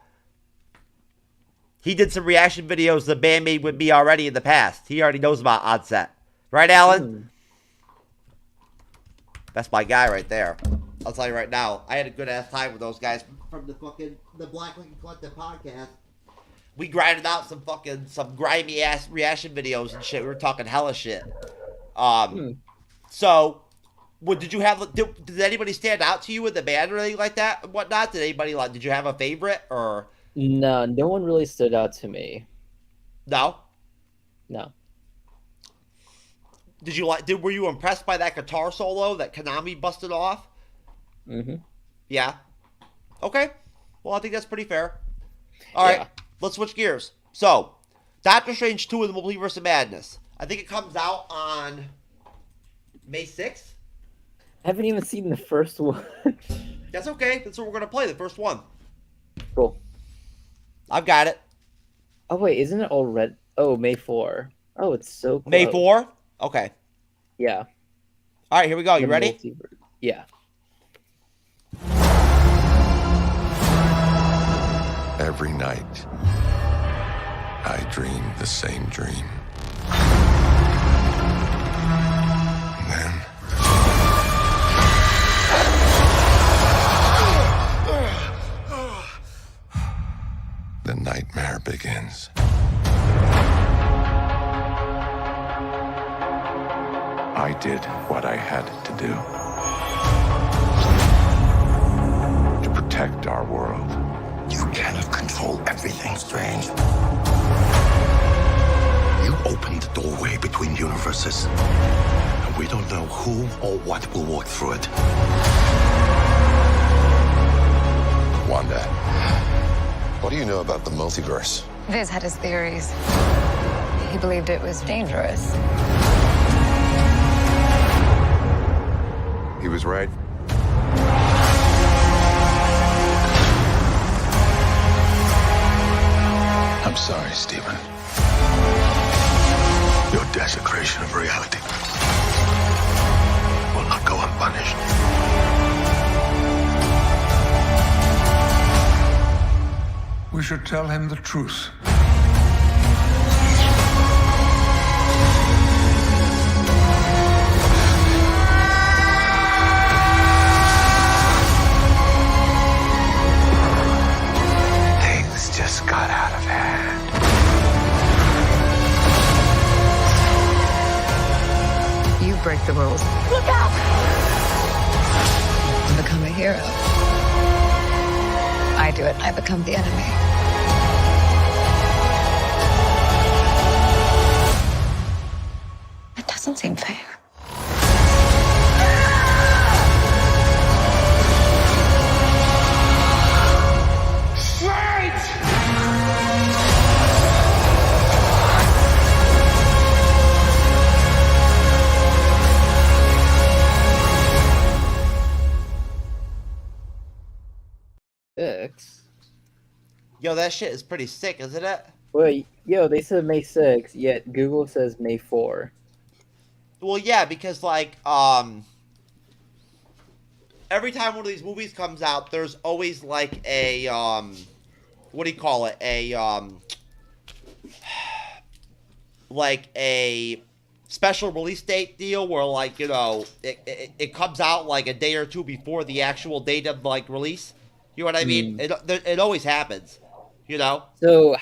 He did some reaction videos the band made with me already in the past. He already knows about Onset. Right, Alan? That's my guy right there. I'll tell you right now. I had a good-ass time with those guys from the Black Lincoln Collective podcast. We grinded out some grimy-ass reaction videos and shit. We were talking hella shit. So, did anybody stand out to you with the band or anything like that and whatnot? Did you have a favorite or? No one really stood out to me. No? No. Were you impressed by that guitar solo that Konami busted off? Mm-hmm. Yeah. Okay. Well, I think that's pretty fair. All right. Let's switch gears. So, Doctor Strange 2 in the Multiverse of Madness. I think it comes out on May 6th. I haven't even seen the first one. That's okay. That's what we're going to play, the first one. Cool. I've got it. Oh, wait. Isn't it already? Oh, May 4. Oh, it's so close. May 4? Okay. Yeah. All right, here we go. You ready? Yeah. Every night, I dream the same dream. And then... the nightmare begins. I did what I had to do to protect our world. You cannot control everything, Strange. You opened the doorway between universes, and we don't know who or what will walk through it. Wanda, what do you know about the multiverse? Viz had his theories. He believed it was dangerous. He was right. I'm sorry, Stephen. Your desecration of reality will not go unpunished. We should tell him the truth. Things just got out of hand. You break the rules. Look out! Become a hero. I do it, I become the enemy. It doesn't seem fair. Yo, that shit is pretty sick, isn't it? Wait, yo, they said May 6th, yet Google says May 4. Well, yeah, because, like, every time one of these movies comes out, there's always, like, a, what do you call it? Like, a special release date deal where, like, you know, it comes out, like, a day or two before the actual date of, like, release. You know what I mean? It always happens. You know? So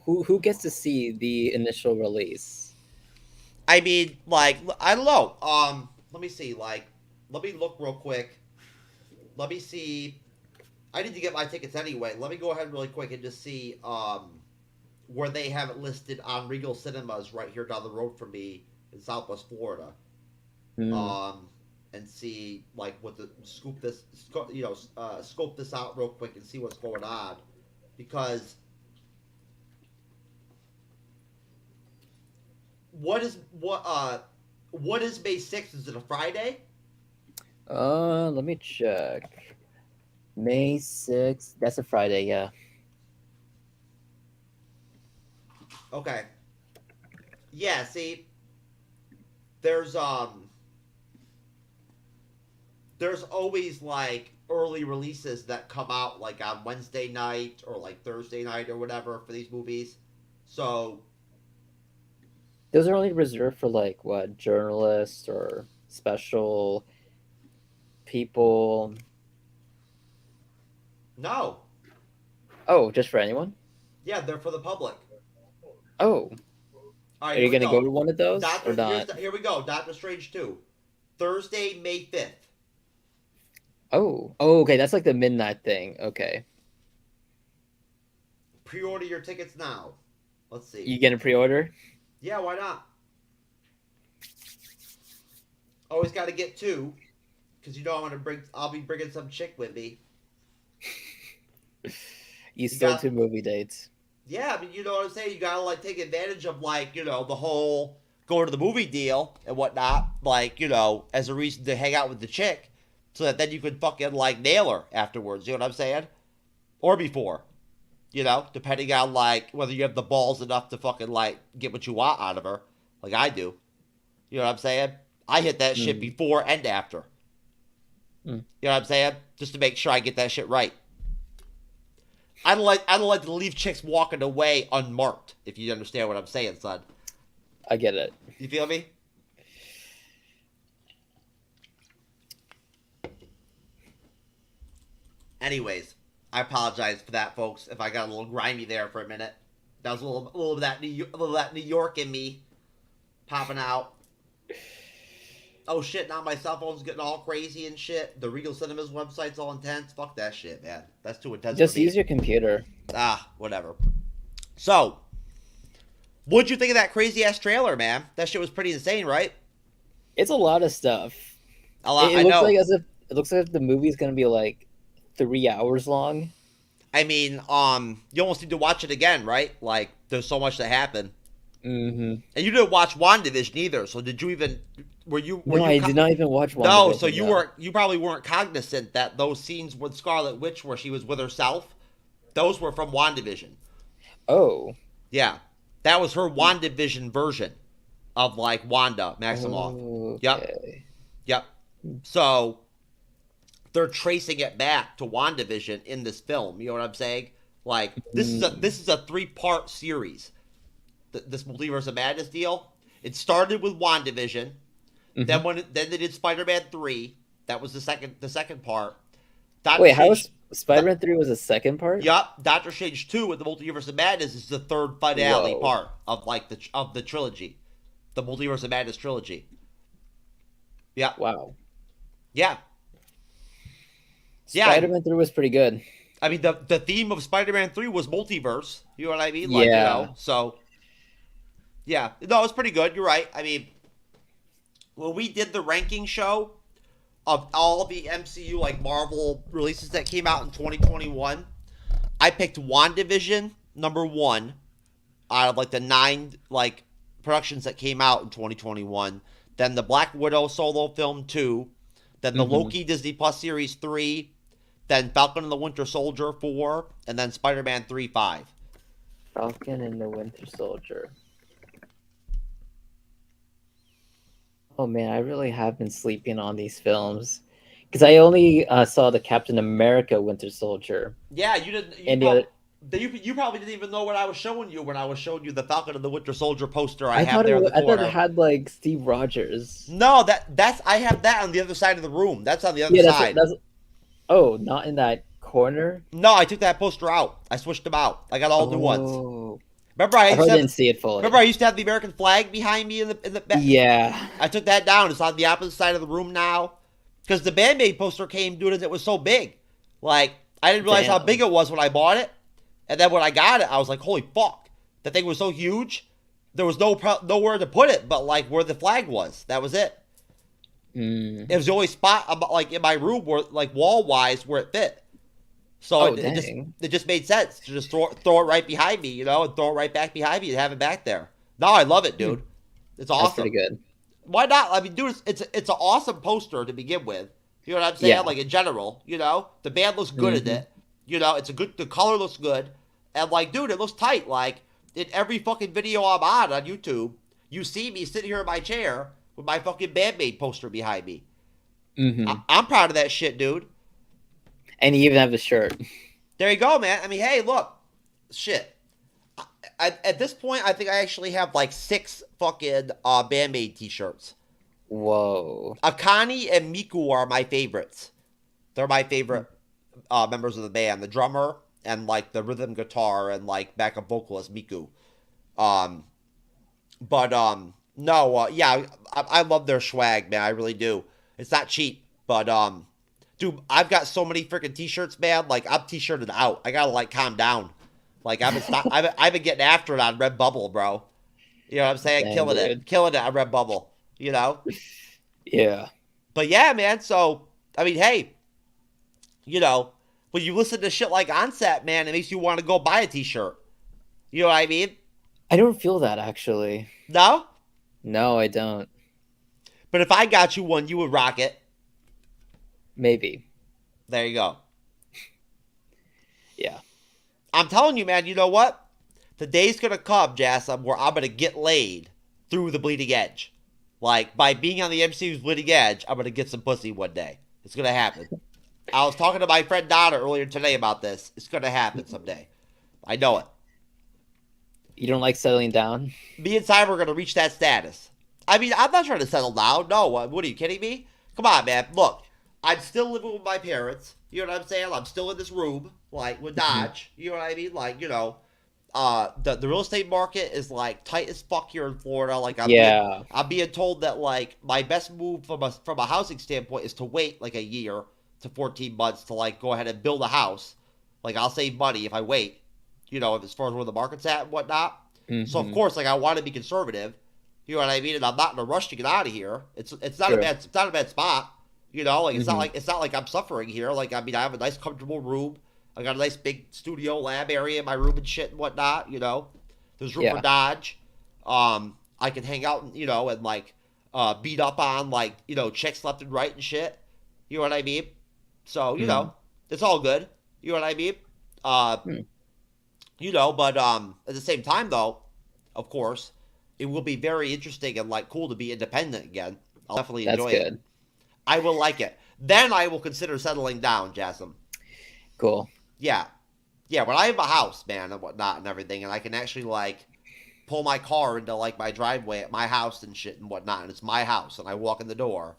who gets to see the initial release? I mean, like, I don't know. Let me see. Like, let me look real quick. Let me see. I need to get my tickets anyway. Let me go ahead really quick and just see where they have it listed on Regal Cinemas right here down the road from me in Southwest Florida. And see, like, scope this out real quick and see what's going on. Because what is May 6th? Is it a Friday? Let me check. May 6th. That's a Friday, yeah. Okay. Yeah, see, there's always, like, early releases that come out like on Wednesday night or like Thursday night or whatever for these movies. So those are only reserved for like what, journalists or special people? No. Oh, just for anyone? Yeah, they're for the public. Oh. All right, are you going to go to one of those or not? Here we go. Doctor Strange 2. Thursday, May 5th. Oh, okay. That's like the midnight thing. Okay. Pre-order your tickets now. Let's see. You gonna pre-order? Yeah, why not? Always got to get 2, because you know I'll be bringing some chick with me. You still 2 movie dates. Yeah, I mean, you know what I'm saying? You gotta, like, take advantage of, like, you know, the whole going to the movie deal and whatnot, like, you know, as a reason to hang out with the chick, so that then you could fucking, like, nail her afterwards, you know what I'm saying? Or before, you know, depending on, like, whether you have the balls enough to fucking, like, get what you want out of her, like I do. You know what I'm saying? I hit that shit before and after. You know what I'm saying? Just to make sure I get that shit right. I don't like to leave chicks walking away unmarked, if you understand what I'm saying, son. I get it. You feel me? Anyways, I apologize for that, folks, if I got a little grimy there for a minute. That was a little of that New York in me popping out. Oh shit, now my cell phone's getting all crazy and shit. The Regal Cinemas website's all intense. Fuck that shit, man. That's too intense Just for me. use your computer. Whatever. So, what'd you think of that crazy-ass trailer, man? That shit was pretty insane, right? It's a lot of stuff. It looks like the movie's gonna be like 3 hours long. I mean, you almost need to watch it again, right? Like, there's so much that happened. Mm-hmm. And you didn't watch WandaVision either, so did you even... I did not even watch WandaVision. No, so you probably weren't cognizant that those scenes with Scarlet Witch where she was with herself, those were from WandaVision. Oh. Yeah. That was her WandaVision version of, like, Wanda Maximoff. Okay. Yep. So, they're tracing it back to WandaVision in this film. You know what I'm saying? Like, this is a 3-part series. This Multiverse of Madness deal. It started with WandaVision. Then they did Spider-Man 3. That was the second part. How was Spider-Man 3 was the second part? Yup. Doctor Strange 2 with the Multiverse of Madness is the third finale part of the trilogy. The Multiverse of Madness trilogy. Yeah. Wow. Yeah. Spider-Man 3 was pretty good. I mean, the theme of Spider-Man 3 was multiverse. You know what I mean? Like, yeah. You know, so, yeah. No, it was pretty good. You're right. I mean, when we did the ranking show of all the MCU, like, Marvel releases that came out in 2021, I picked WandaVision number 1 out of, like, the 9, like, productions that came out in 2021. Then the Black Widow solo film 2. Then the Loki Disney Plus series 3. Then Falcon and the Winter Soldier 4. And then Spider-Man 3, 5. Falcon and the Winter Soldier. Oh man, I really have been sleeping on these films. Because I only saw the Captain America Winter Soldier. Yeah, you didn't. You probably didn't even know what I was showing you when I was showing you the Falcon and the Winter Soldier poster I have there in the corner. I thought it had like Steve Rogers. No, I have that on the other side of the room. That's on the other side. Oh, not in that corner? No, I took that poster out. I switched them out. I got all new ones. Remember, I didn't see it fully. Remember, I used to have the American flag behind me in the back? Yeah. I took that down. It's on the opposite side of the room now. Because the Band-Aid poster came, dude, it was so big. Like, I didn't realize how big it was when I bought it. And then when I got it, I was like, holy fuck. That thing was so huge. There was nowhere to put it but, like, where the flag was. That was it. It was the only spot, like, in my room, where, like, wall-wise, where it fit. So it just made sense to just throw it right behind me, you know, and throw it right back behind me and have it back there. No, I love it, dude. It's awesome. That's pretty good. Why not? I mean, dude, it's an awesome poster to begin with. You know what I'm saying? Yeah. Like, in general, you know, the band looks good in it. You know, the color looks good. And, like, dude, it looks tight. Like, in every fucking video I'm on YouTube, you see me sitting here in my chair with my fucking Band-Aid poster behind me. I'm proud of that shit, dude. And you even have the shirt. There you go, man. I mean, hey, look, shit. At this point, I think I actually have like 6 fucking Band-Aid t-shirts. Whoa. Akane and Miku are my favorites. They're my favorite members of the band. The drummer and like the rhythm guitar and like backup vocalist Miku. Yeah, I love their swag, man. I really do. It's not cheap, but dude, I've got so many freaking t-shirts, man. Like I'm t-shirted out. I gotta like calm down. Like I've been getting after it on Redbubble, bro. You know what I'm saying? Dang, killing it on Redbubble. You know? Yeah. But yeah, man. So I mean, hey, you know, when you listen to shit like Onset, man, it makes you want to go buy a t-shirt. You know what I mean? I don't feel that actually. No? No, I don't. But if I got you one, you would rock it. Maybe. There you go. Yeah. I'm telling you, man, you know what? The day's going to come, Jassam, where I'm going to get laid through the bleeding edge. Like, by being on the MCU's bleeding edge, I'm going to get some pussy one day. It's going to happen. I was talking to my friend Donna earlier today about this. It's going to happen someday. I know it. You don't like settling down? Me and Simon are going to reach that status. I mean, I'm not trying to settle down. No, what are you kidding me? Come on, man. Look, I'm still living with my parents. You know what I'm saying? I'm still in this room, like, with Dodge. You know what I mean? Like, you know, the real estate market is, like, tight as fuck here in Florida. Like, I'm being told that, like, my best move from a housing standpoint is to wait, like, a year to 14 months to, like, go ahead and build a house. Like, I'll save money if I wait, you know, as far as where the market's at and whatnot. Mm-hmm. So, of course, like, I want to be conservative. You know what I mean? And I'm not in a rush to get out of here. It's not a bad spot. You know, like it's not like I'm suffering here. Like, I mean, I have a nice comfortable room. I got a nice big studio lab area in my room and shit and whatnot, you know. There's room for Dodge. I can hang out and, you know, and like beat up on like, you know, chicks left and right and shit. You know what I mean? So, you know, it's all good. You know what I mean? You know, but at the same time though, of course, it will be very interesting and like cool to be independent again. I'll definitely enjoy it. I will like it. Then I will consider settling down, Jasmine. Cool. Yeah. Yeah, when I have a house, man, and whatnot and everything, and I can actually like pull my car into like my driveway at my house and shit and whatnot, and it's my house, and I walk in the door,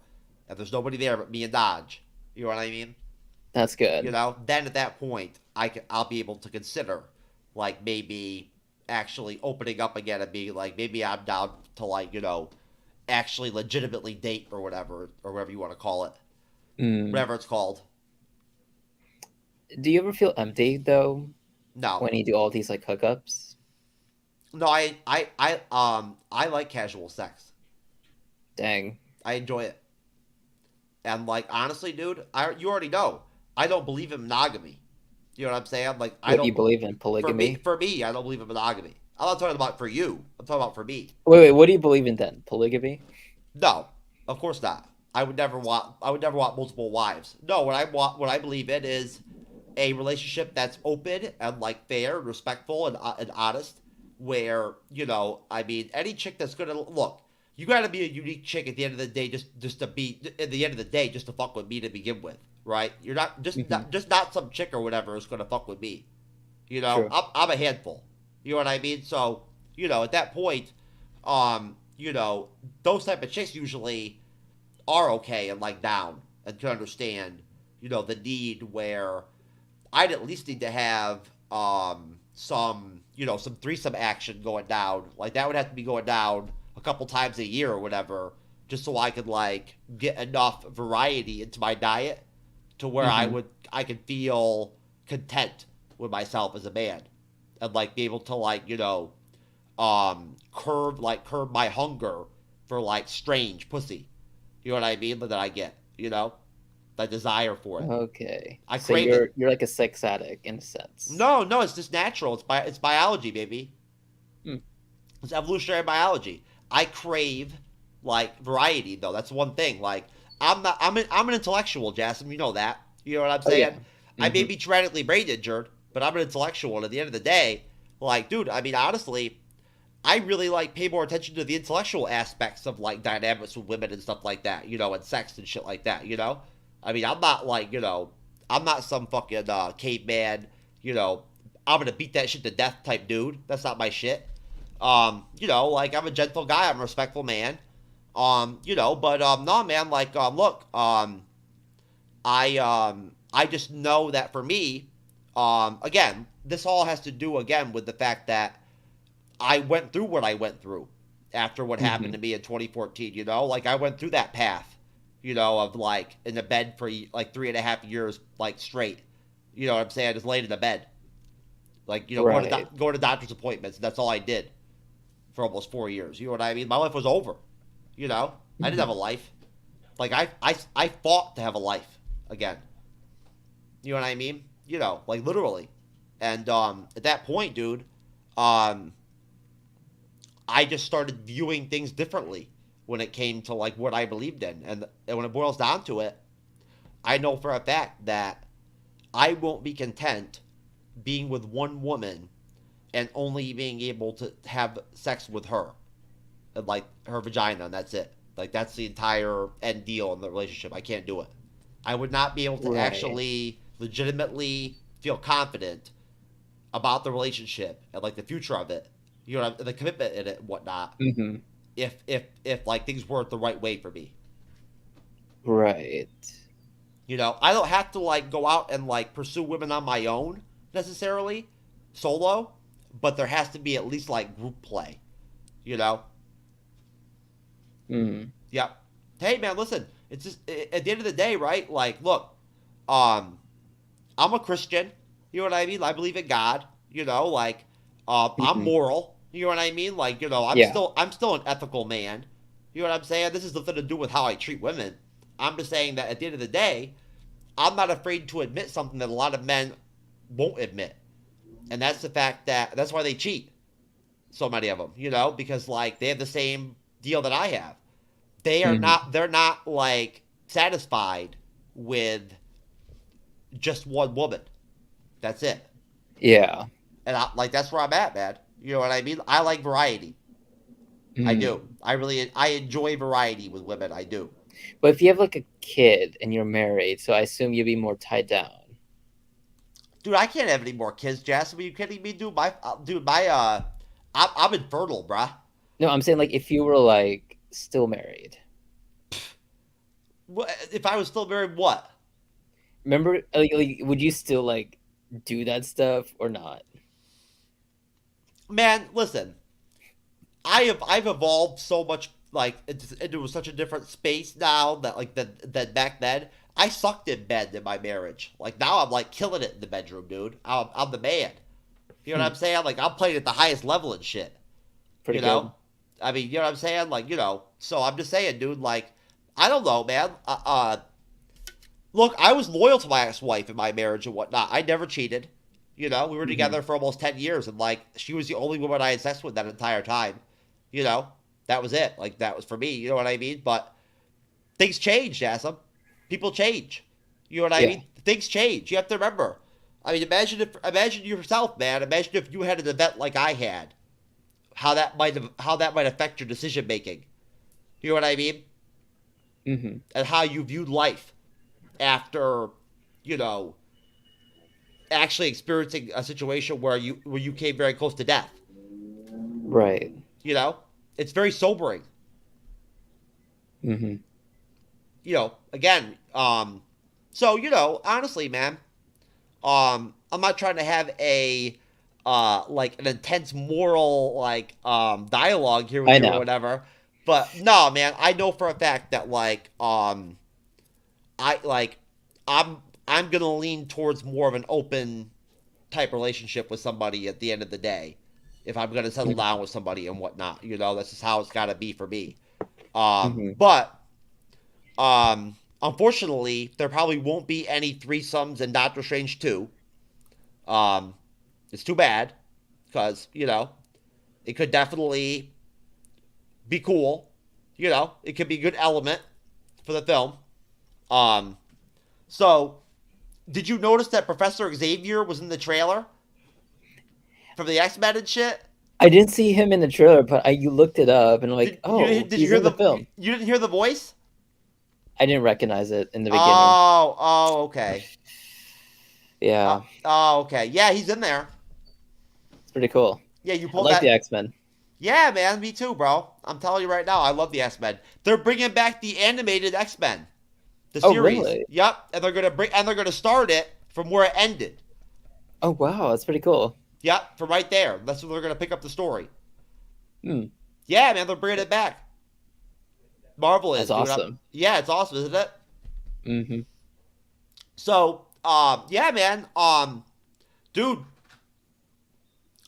and there's nobody there but me and Dodge. You know what I mean? That's good. You know, then at that point, I'll be able to consider like maybe actually opening up again and being like, maybe I'm down to like, you know, actually legitimately date or whatever you want to call it. Whatever it's called. Do you ever feel empty though? No. When you do all these like hookups? No, I like casual sex. Dang. I enjoy it. And like honestly, dude, you already know. I don't believe in monogamy. You know what I'm saying? Like I don't. Do you believe in polygamy? For me, I don't believe in monogamy. I'm not talking about for you. I'm talking about for me. Wait, what do you believe in then? Polygamy? No, of course not. I would never want multiple wives. No, what I believe in is a relationship that's open and like fair, respectful, and honest. Where, you know, I mean, any chick that's gonna look, you gotta be a unique chick at the end of the day, just to be at the end of the day, just to fuck with me to begin with, right? You're not not some chick or whatever is gonna fuck with me. You know, I'm a handful. You know what I mean? So, you know, at that point, you know, those type of chicks usually are okay and like down and can understand, you know, the need where I'd at least need to have some, you know, some threesome action going down. Like that would have to be going down a couple times a year or whatever, just so I could like get enough variety into my diet to where I could feel content with myself as a man and like be able to like, you know, curb my hunger for like strange pussy. You know what I mean? That I get, you know, the desire for it. Okay. So you're like a sex addict in a sense. No, it's just natural. It's biology, baby. It's evolutionary biology. I crave like variety, though. That's one thing. Like I'm an intellectual, Jasmine. You know that. You know what I'm saying? Oh, yeah. I may be genetically brain injured, but I'm an intellectual. And at the end of the day, like, dude, I mean, honestly, I really like pay more attention to the intellectual aspects of like dynamics with women and stuff like that, you know, and sex and shit like that, you know? I mean, I'm not like, you know, I'm not some fucking caveman, you know, I'm gonna beat that shit to death type dude. That's not my shit. You know, like, I'm a gentle guy, I'm a respectful man. You know, but no, man, like, look, I just know that for me, again, this all has to do again with the fact that I went through what I went through after what happened to me in 2014. You know, like, I went through that path, you know, of like in the bed for like 3.5 years, like straight. You know what I'm saying? I just laid in the bed, like, you know, going to doctor's appointments. That's all I did for almost 4 years. You know what I mean? My life was over. You know, I didn't have a life. Like, I fought to have a life again. You know what I mean? You know, like, literally. And at that point, dude, I just started viewing things differently when it came to, like, what I believed in. And when it boils down to it, I know for a fact that I won't be content being with one woman and only being able to have sex with her. And, like, her vagina, and that's it. Like, that's the entire end deal in the relationship. I can't do it. I would not be able to actually legitimately feel confident about the relationship and, like, the future of it, you know, the commitment in it and whatnot, if like, things weren't the right way for me. Right. You know, I don't have to, like, go out and, like, pursue women on my own necessarily, solo, but there has to be at least, like, group play, you know? Yep. Hey, man, listen, it's just, at the end of the day, right? Like, look, I'm a Christian, you know what I mean? I believe in God, you know, like, I'm moral, you know what I mean? Like, you know, I'm still an ethical man, you know what I'm saying? This has nothing to do with how I treat women. I'm just saying that at the end of the day, I'm not afraid to admit something that a lot of men won't admit. And that's the fact that, that's why they cheat, so many of them, you know, because, like, they have the same deal that I have. They're not, like, satisfied with just one woman. That's it. Yeah. And that's where I'm at, man. You know what I mean? I like variety. I do. I enjoy variety with women. I do. But if you have, like, a kid and you're married, so I assume you'd be more tied down. Dude, I can't have any more kids, Jess. Are you kidding me, dude? I'm infertile, bruh. No, I'm saying, like, if you were, like, still married. If I was still married, what? Remember, like, would you still, like, do that stuff or not? Man, listen. I've evolved so much, like, into such a different space now that, like, that back then. I sucked in bed in my marriage. Like, now I'm, like, killing it in the bedroom, dude. I'm the man. You know what I'm saying? Like, I'm playing at the highest level and shit. Pretty you know? good. I mean, you know what I'm saying? Like, you know. So I'm just saying, dude, like, I don't know, man. Look, I was loyal to my ex-wife in my marriage and whatnot. I never cheated. You know, we were together for almost 10 years, and, like, she was the only woman I had sex with that entire time. You know, that was it. Like, that was for me. You know what I mean? But things change, Jasmine. People change. You know what I mean? Things change. You have to remember. I mean, imagine yourself, man. Imagine if you had an event like I had. How that might affect your decision making. You know what I mean? And how you viewed life after, you know, actually experiencing a situation where you came very close to death. Right. You know, it's very sobering. You know, again, so, you know, honestly, man, I'm not trying to have a like an intense moral, like, dialogue here with you or whatever. But no, man, I know for a fact that, like, I'm gonna lean towards more of an open type relationship with somebody at the end of the day, if I'm gonna settle down with somebody and whatnot. You know, that's just how it's gotta be for me. But unfortunately, there probably won't be any threesomes in Doctor Strange 2. It's too bad, because, you know, it could definitely be cool. You know, it could be a good element for the film. So, did you notice that Professor Xavier was in the trailer from the X-Men and shit? I didn't see him in the trailer, but you looked it up and, like, did you hear the film? You didn't hear the voice? I didn't recognize it in the beginning. Oh, okay. Yeah, Oh, okay. Yeah, he's in there. it's pretty cool. Yeah, you I pulled like that. the X-Men. Yeah, man, me too, bro. I'm telling you right now, I love the X-Men. They're bringing back the animated X-Men, the Oh, series. really? Yep, and they're gonna start it from where it ended. Oh, wow, that's pretty cool. Yep, from right there. That's where they're gonna pick up the story. Hmm. Yeah, man, they're bringing it back. Marvel is. That's Dude. awesome. Yeah, it's awesome, isn't it? Mm-hmm. So, yeah, man, dude,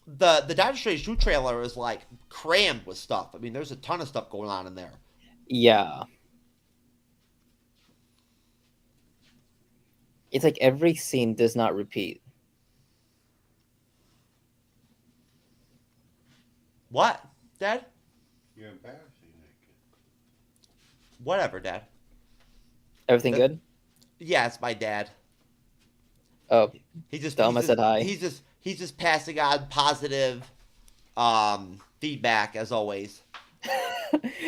the Doctor Strange 2 trailer is like crammed with stuff. I mean, there's a ton of stuff going on in there. Yeah. It's like every scene does not repeat. What, Dad? You're embarrassing that kid. Whatever, Dad. Everything good? Yeah, it's my dad. Oh, He just tell him I said hi. He's just passing on positive feedback as always.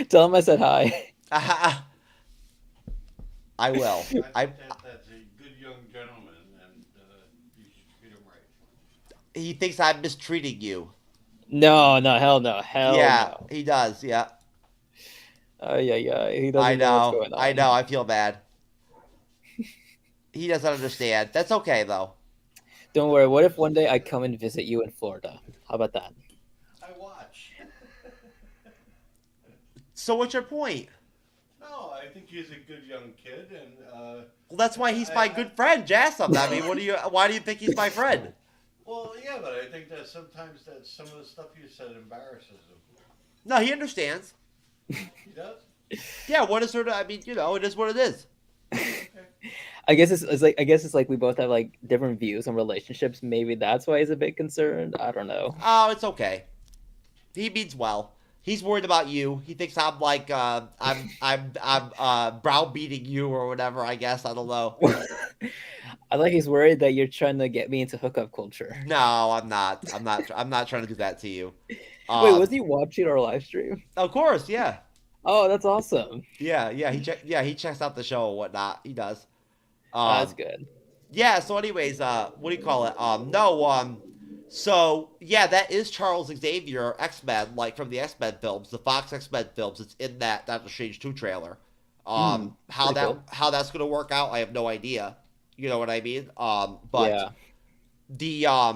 Tell him I said hi. I will. That's a good young gentleman, and you should treat him right. He thinks I'm mistreating you. No, hell no. Yeah, No. he does. Yeah. Yeah. He doesn't know what's going on. I know. I feel bad. He doesn't understand. That's okay though. Don't worry. What if one day I come and visit you in Florida? How about that? I watch. So what's your point? No, I think he's a good young kid, and Well, that's why he's my good friend, Jasmine. I mean, why do you think he's my friend? well, yeah, but I think that sometimes that some of the stuff you said embarrasses him. No, he understands. He does. Yeah, what is there to? I mean, it is what it is. I guess it's like we both have like different views on relationships. Maybe that's why he's a bit concerned. I don't know. Oh, it's okay. He means well. He's worried about you. He thinks I'm like I'm browbeating you or whatever. I guess I don't know. I like he's worried that you're trying to get me into hookup culture. No, I'm not. I'm not trying to do that to you. Wait, was he watching our live stream? Of course, yeah. Oh, that's awesome. Yeah. He checks out the show and whatnot. He does. That's good. Yeah. So, anyways, what do you call it? So yeah, that is Charles Xavier X-Men, like from the X-Men films, the Fox X-Men films. It's in that Doctor Strange 2 trailer. How that's gonna work out, I have no idea. You know what I mean? But yeah.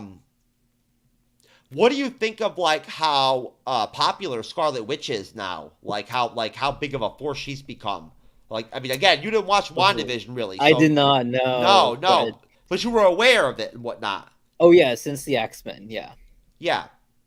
What do you think of like how popular Scarlet Witch is now? Like how big of a force she's become? Like, I mean, again, you didn't watch WandaVision, really. So, I did not know. No. But you were aware of it and whatnot. Oh yeah, since the X-Men, yeah. Yeah.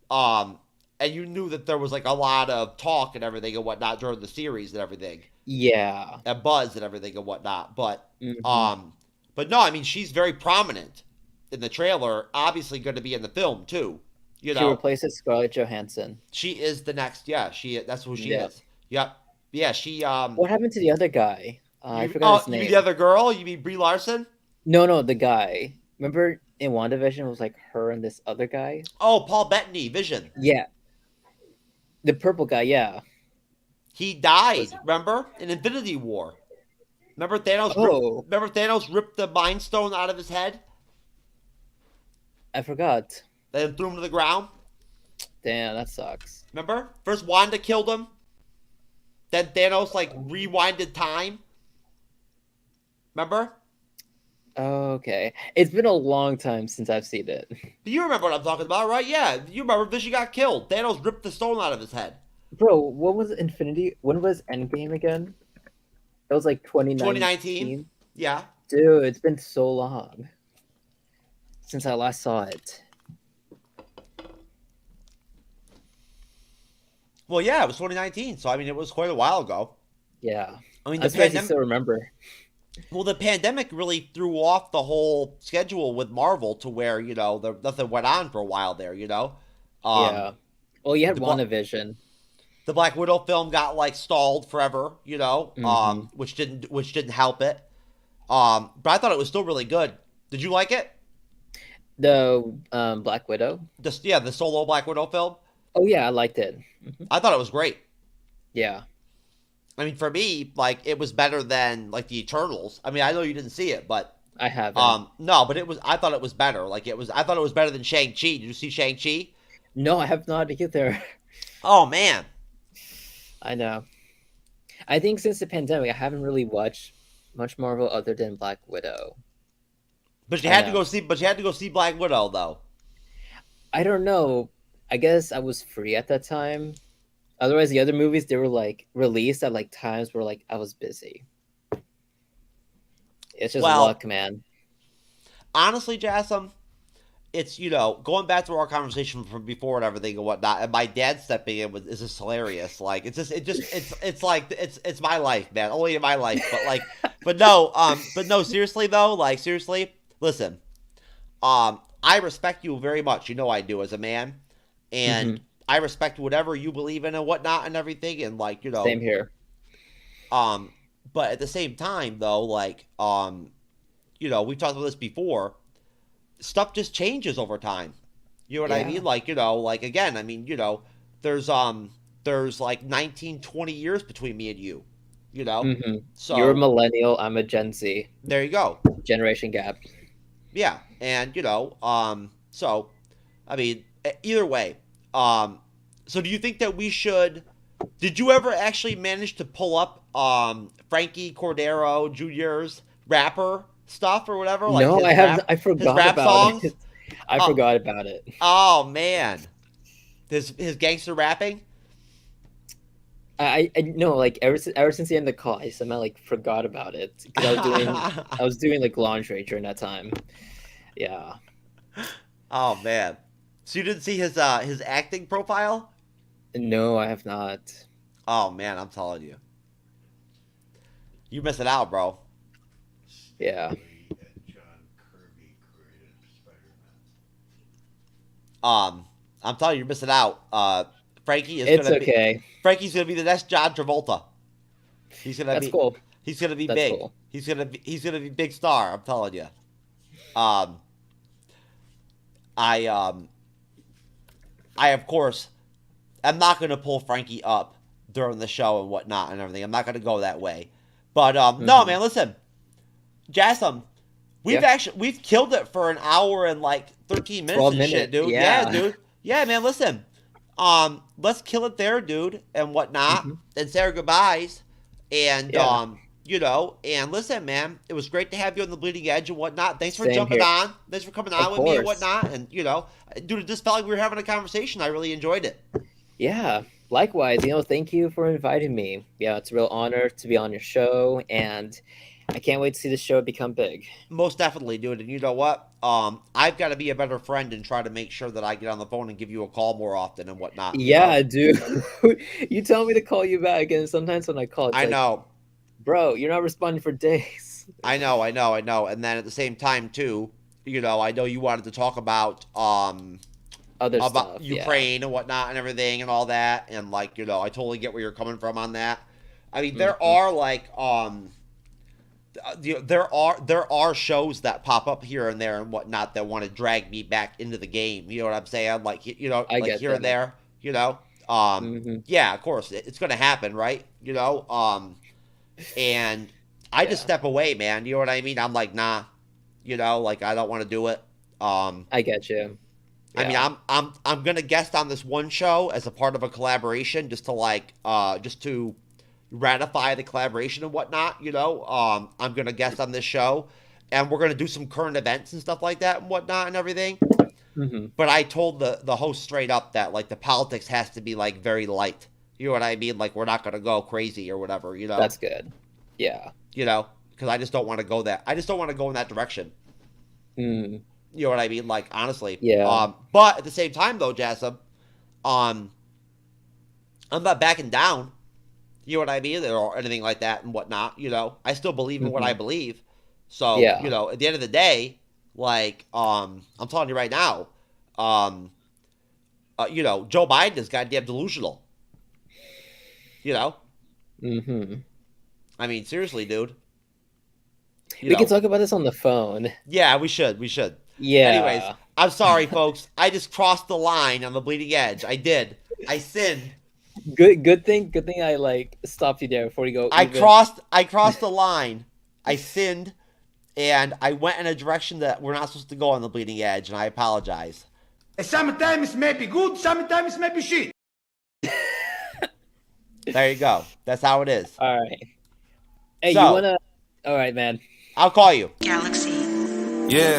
And you knew that there was like a lot of talk and everything and whatnot during the series and everything. Yeah. And buzz and everything and whatnot. But but no, I mean, she's very prominent in the trailer. Obviously, going to be in the film too. You know, she replaces Scarlett Johansson. She is the next. Yeah, that's who she is. Yep. Yeah, she. What happened to the other guy? I forgot his name. You mean the other girl? You mean Brie Larson? No, the guy. Remember in WandaVision it was like her and this other guy? Oh, Paul Bettany, Vision. Yeah. The purple guy, yeah. He died, remember? In Infinity War. Remember Thanos ripped the Mind Stone out of his head? I forgot. Then threw him to the ground? Damn, that sucks. Remember? First Wanda killed him. Then Thanos, like, rewinded time. Remember? Okay. It's been a long time since I've seen it. But you remember what I'm talking about, right? Yeah. You remember Vision got killed. Thanos ripped the stone out of his head. Bro, what was Infinity? When was Endgame again? It was like 2019. Yeah. Dude, it's been so long since I last saw it. Well, yeah, it was 2019, so I mean, it was quite a while ago. Yeah. I mean, the pandemic. Still remember. Well, the pandemic really threw off the whole schedule with Marvel to where, you know, nothing went on for a while there, you know? Yeah. Well, you had WandaVision. The Black Widow film got, like, stalled forever, you know, which didn't help it. But I thought it was still really good. Did you like it? The Black Widow? The solo Black Widow film? Oh, yeah, I liked it. I thought it was great. Yeah. I mean, for me, like, it was better than, like, the Eternals. I mean, I know you didn't see it, but I haven't. No, but I thought it was better. I thought it was better than Shang-Chi. Did you see Shang-Chi? No, I have not either. Oh man. I know. I think since the pandemic, I haven't really watched much Marvel other than Black Widow. But you had to go see Black Widow though. I don't know. I guess I was free at that time. Otherwise, the other movies they were like released at like times where like I was busy. It's just luck, man. Honestly, Jassim, it's going back to our conversation from before and everything and whatnot. And my dad stepping in is just hilarious. Like it's my life, man. Only in my life, but no. Seriously though, listen. I respect you very much. You know I do as a man, and I respect whatever you believe in and whatnot and everything. And same here. But at the same time, though, we've talked about this before. Stuff just changes over time. You know what I mean? Again, I mean, there's like 19, 20 years between me and you. So you're a millennial. I'm a Gen Z. There you go. Generation gap. Yeah, and so, I mean, either way, so do you think that we should? Did you ever actually manage to pull up Frankie Cordero Jr.'s rapper stuff or whatever? No, I haven't. I forgot his rap about songs? it. I forgot about it. Oh man, his gangster rapping. I know, like ever since the end of the call, I somehow like forgot about it because I was doing like laundry during that time. Yeah. Oh man, so you didn't see his acting profile? No, I have not. Oh man, I'm telling you, you're missing out, bro. Yeah. I'm telling you, you're missing out. Frankie is Frankie's gonna be the next John Travolta. He's gonna That's cool. He's gonna be That's big. Cool. He's gonna be big star. I'm telling you. I of course, I'm not gonna pull Frankie up during the show and whatnot and everything. I'm not gonna go that way. But no, man, listen, Jassim, we've killed it for an hour and like 13 minutes and shit, dude. Yeah, dude. Yeah, man, listen. Let's kill it there, dude, and whatnot, and say our goodbyes, and and listen, man, it was great to have you on the Bleeding Edge and whatnot. Thanks for jumping on. Thanks for coming on with me and whatnot, and dude, it just felt like we were having a conversation. I really enjoyed it. Yeah, likewise. Thank you for inviting me. Yeah, it's a real honor to be on your show, and I can't wait to see the show become big. Most definitely, dude. And you know what? I've got to be a better friend and try to make sure that I get on the phone and give you a call more often and whatnot. Yeah, dude. You tell me to call you back, and sometimes when I call, it's know. Bro, you're not responding for days. I know. And then at the same time, too, I know you wanted to talk about other stuff, Ukraine and whatnot and everything and all that. And, I totally get where you're coming from on that. I mean, there are, there are shows that pop up here and there and whatnot that want to drag me back into the game. You know what I'm saying? Here and there. Yeah, of course, it's gonna happen, right? And I just step away, man. You know what I mean? I'm like, nah. I don't want to do it. I get you. Yeah. I mean, I'm gonna guest on this one show as a part of a collaboration, just to ratify the collaboration and whatnot. I'm gonna guest on this show, and we're gonna do some current events and stuff like that and whatnot and everything. But I told the host straight up that the politics has to be very light. You know what I mean? We're not gonna go crazy or whatever. That's good. Yeah. Because I just don't want to go that. I just don't want to go in that direction. You know what I mean? Honestly. Yeah. But at the same time, though, Jassim, I'm not backing down. You know what I mean? Or anything like that and whatnot. I still believe in what I believe. So, at the end of the day, I'm telling you right now, Joe Biden is goddamn delusional. I mean, seriously, dude. We can talk about this on the phone. Yeah, we should. Yeah. Anyways, I'm sorry, folks. I just crossed the line on the Bleeding Edge. I did. I sinned. Good thing I stopped you there before you go. I crossed the line. I sinned, and I went in a direction that we're not supposed to go on the bleeding edge, and I apologize. Sometimes it may be good, sometimes it may be shit. There you go. That's how it is. All right. Hey, So- you wanna? All right, man. I'll call you. Galaxy. Yeah.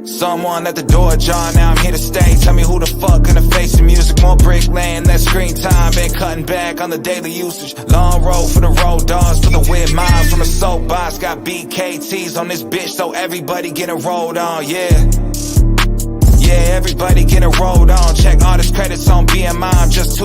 Someone at the door, John, now I'm here to stay. Tell me who the fuck gonna face the music, more brick laying, less screen time. Been cutting back on the daily usage. Long road for the road dogs, for the weird miles from a soapbox. Got BKTs on this bitch, so everybody getting rolled on, yeah. Yeah, everybody getting rolled on. Check all this credits on BMI, I'm just too